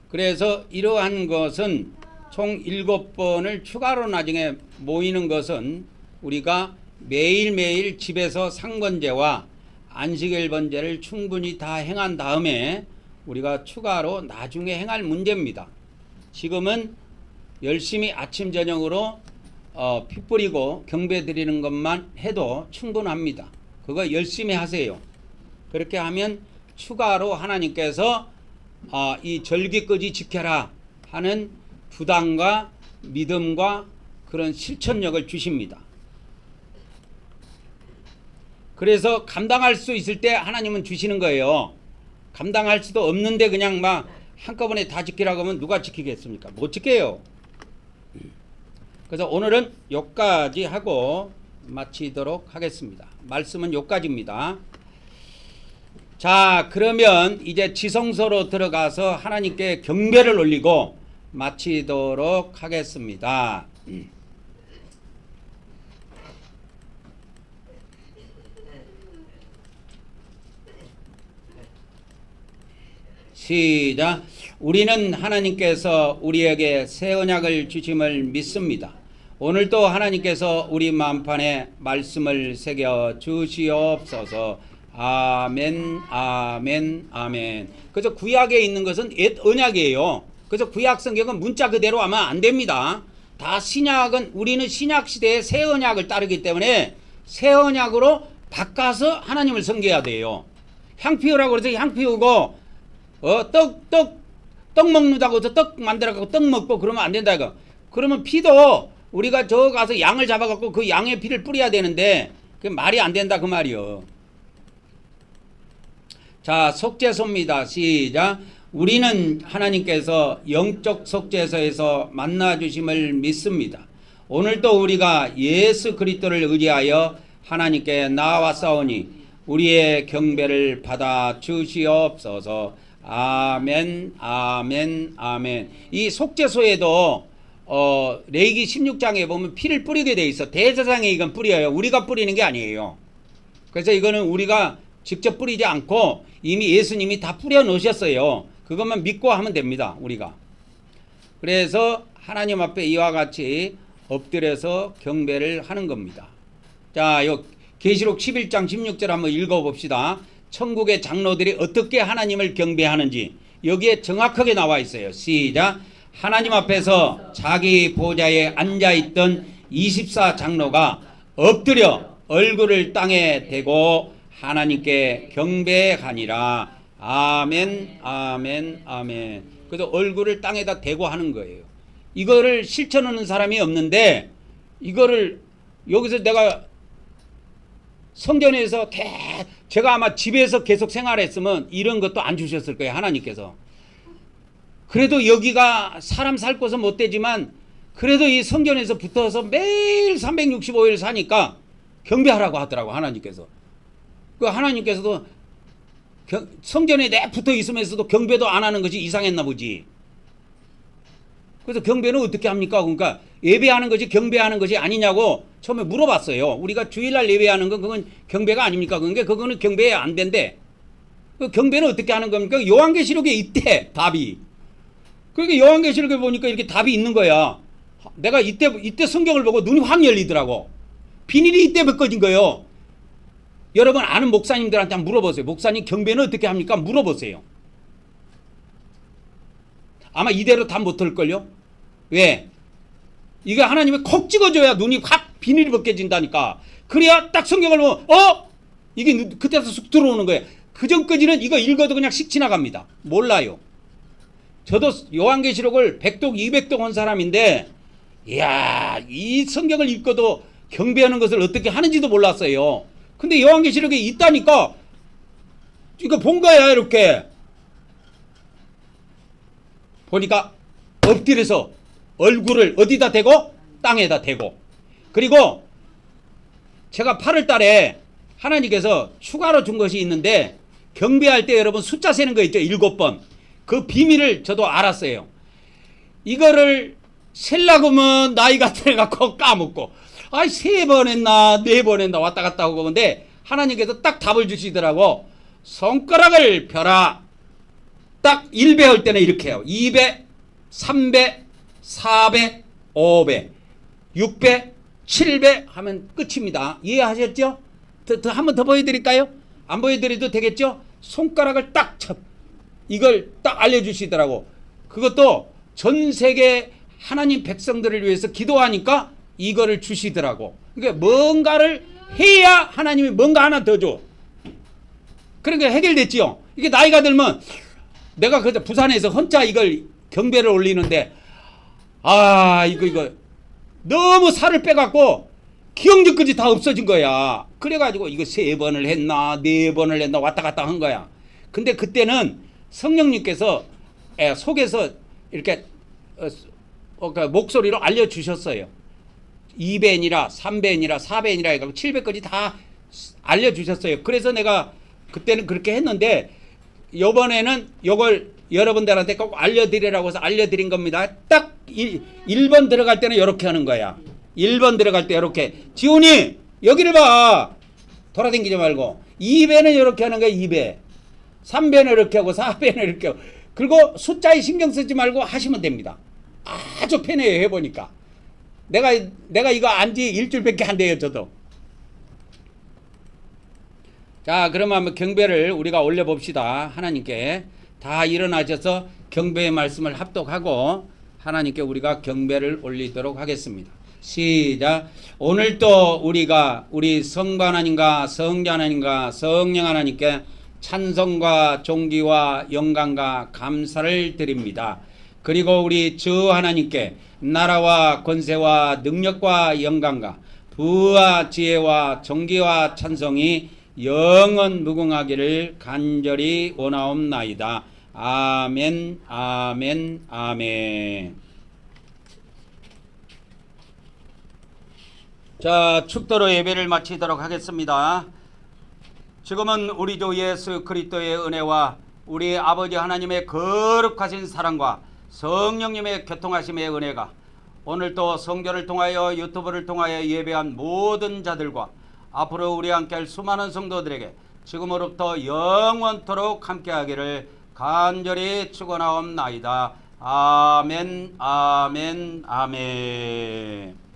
그래서 이러한 것은 총 7번을 추가로 나중에 모이는 것은 우리가 매일매일 집에서 상번제와 안식일 번제를 충분히 다 행한 다음에 우리가 추가로 나중에 행할 문제입니다. 지금은 열심히 아침 저녁으로 피 뿌리고 경배 드리는 것만 해도 충분합니다. 그거 열심히 하세요. 그렇게 하면 추가로 하나님께서 이 절기까지 지켜라 하는 부담과 믿음과 그런 실천력을 주십니다. 그래서 감당할 수 있을 때 하나님은 주시는 거예요. 감당할 수도 없는데 그냥 막 한꺼번에 다 지키라고 하면 누가 지키겠습니까? 못 지켜요. 그래서 오늘은 여기까지 하고 마치도록 하겠습니다. 말씀은 여기까지입니다. 자, 그러면 이제 지성소로 들어가서 하나님께 경배를 올리고 마치도록 하겠습니다. 시작. 우리는 하나님께서 우리에게 새 언약을 주심을 믿습니다. 오늘도 하나님께서 우리 마음판에 말씀을 새겨 주시옵소서. 아멘, 아멘, 아멘. 그래서 구약에 있는 것은 옛 언약이에요. 그래서 구약 성경은 문자 그대로 하면 안 됩니다. 다 신약은, 우리는 신약 시대의 새 언약을 따르기 때문에 새 언약으로 바꿔서 하나님을 섬겨야 돼요. 향 피우라고 그래서 향 피우고 떡 먹는다고 해서 떡 만들어갖고 떡 먹고 그러면 안 된다 이거. 그러면 피도 우리가 저 가서 양을 잡아갖고 그 양의 피를 뿌려야 되는데 그게 말이 안 된다 그 말이요. 자, 속죄소입니다. 시작. 우리는 하나님께서 영적 속죄소에서 만나주심을 믿습니다. 오늘도 우리가 예수 그리스도를 의지하여 하나님께 나아왔사오니 우리의 경배를 받아 주시옵소서. 아멘, 아멘, 아멘. 이 속죄소에도 레위기 16장에 보면 피를 뿌리게 돼 있어. 대제사장이 이건 뿌려요. 우리가 뿌리는 게 아니에요. 그래서 이거는 우리가 직접 뿌리지 않고 이미 예수님이 다 뿌려 놓으셨어요. 그것만 믿고 하면 됩니다. 우리가. 그래서 하나님 앞에 이와 같이 엎드려서 경배를 하는 겁니다. 자, 요 계시록 11장 16절 한번 읽어봅시다. 천국의 장로들이 어떻게 하나님을 경배하는지 여기에 정확하게 나와 있어요. 시작. 하나님 앞에서 자기 보좌에 앉아있던 24장로가 엎드려 얼굴을 땅에 대고 하나님께 경배하니라. 아멘, 아멘, 아멘. 그래서 얼굴을 땅에다 대고 하는 거예요. 이거를 실천하는 사람이 없는데 이거를 여기서 내가 성전에서 제가 아마 집에서 계속 생활했으면 이런 것도 안 주셨을 거예요. 하나님께서. 그래도 여기가 사람 살 곳은 못 되지만 그래도 이 성전에서 붙어서 매일 365일 사니까 경배하라고 하더라고. 하나님께서. 그 하나님께서도 성전에 내 붙어 있으면서도 경배도 안 하는 것이 이상했나 보지. 그래서 경배는 어떻게 합니까? 그러니까 예배하는 것이 경배하는 것이 아니냐고 처음에 물어봤어요. 우리가 주일날 예배하는 건 그건 경배가 아닙니까? 그러니까 그거는 경배에 안 된대. 그 경배는 어떻게 하는 겁니까? 요한계시록에 있대 답이. 그러니까 요한계시록에 보니까 이렇게 답이 있는 거야. 내가 이때 성경을 보고 눈이 확 열리더라고. 비닐이 이때 벗겨진 거예요. 여러분 아는 목사님들한테 한번 물어보세요. 목사님 경배는 어떻게 합니까? 물어보세요. 아마 이대로 답 못할걸요? 왜? 이거 하나님이 콕 찍어줘야 눈이 확 비닐이 벗겨진다니까. 그래야 딱 성경을 보면 이게 그때서 쑥 들어오는 거예요. 그 전까지는 이거 읽어도 그냥 씩 지나갑니다. 몰라요. 저도 요한계시록을 100독 200독 한 사람인데 이야 이 성경을 읽고도 경배하는 것을 어떻게 하는지도 몰랐어요. 근데 요한계시록에 있다니까 이거 본 거야. 이렇게 보니까 엎드려서 얼굴을 어디다 대고? 땅에다 대고. 그리고 제가 8월 달에 하나님께서 추가로 준 것이 있는데 경배할 때 여러분 숫자 세는 거 있죠? 7번. 그 비밀을 저도 알았어요. 이거를 셀라고 하면 나이가 들어가고 까먹고 3번 했나 4번 했나 왔다 갔다 하고 근데 하나님께서 딱 답을 주시더라고. 손가락을 펴라. 딱 1배 할 때는 이렇게 해요. 2배, 3배, 4배, 5배, 6배, 7배 하면 끝입니다. 이해하셨죠? 한 번 더 보여드릴까요? 안 보여드려도 되겠죠? 손가락을 딱 이걸 딱 알려주시더라고. 그것도 전 세계 하나님 백성들을 위해서 기도하니까 이거를 주시더라고. 그러니까 뭔가를 해야 하나님이 뭔가 하나 더 줘. 그러니까 해결됐지요. 이게 나이가 들면 내가 그때 부산에서 혼자 이걸 경배를 올리는데 이거 너무 살을 빼갖고 기억력까지 다 없어진 거야. 그래가지고 이거 3번을 했나 4번을 했나 왔다 갔다 한 거야. 근데 그때는 성령님께서 속에서 이렇게 목소리로 알려주셨어요. 2배니라 3배니라 4배니라 해가지고 7배까지 다 알려주셨어요. 그래서 내가 그때는 그렇게 했는데 요번에는 요걸 여러분들한테 꼭 알려드리라고 해서 알려드린 겁니다. 딱 1번 들어갈 때는 이렇게 하는 거야. 1번 들어갈 때 이렇게. 지훈이 여기를 봐. 돌아다니지 말고. 2배는 이렇게 하는 거야. 2배. 3배는 이렇게 하고 4배는 이렇게 하고. 그리고 숫자에 신경 쓰지 말고 하시면 됩니다. 아주 편해요. 해보니까. 내가 이거 안지 일주일밖에 안 돼요. 저도. 자, 그러면 한번 경배를 우리가 올려봅시다. 하나님께 다 일어나셔서 경배의 말씀을 합독하고 하나님께 우리가 경배를 올리도록 하겠습니다. 시작. 오늘도 우리가 우리 성부 하나님과 성자 하나님과 성령 하나님께 찬송과 존귀와 영광과 감사를 드립니다. 그리고 우리 주 하나님께 나라와 권세와 능력과 영광과 부와 지혜와 존귀와 찬송이 영원 무궁하기를 간절히 원하옵나이다. 아멘, 아멘, 아멘. 자, 축도로 예배를 마치도록 하겠습니다. 지금은 우리 주 예수 그리스도의 은혜와 우리 아버지 하나님의 거룩하신 사랑과 성령님의 교통하심의 은혜가 오늘도 성전을 통하여 유튜브를 통하여 예배한 모든 자들과 앞으로 우리 함께할 수많은 성도들에게 지금으로부터 영원토록 함께하기를 간절히 축원하옵나이다. 아멘, 아멘, 아멘.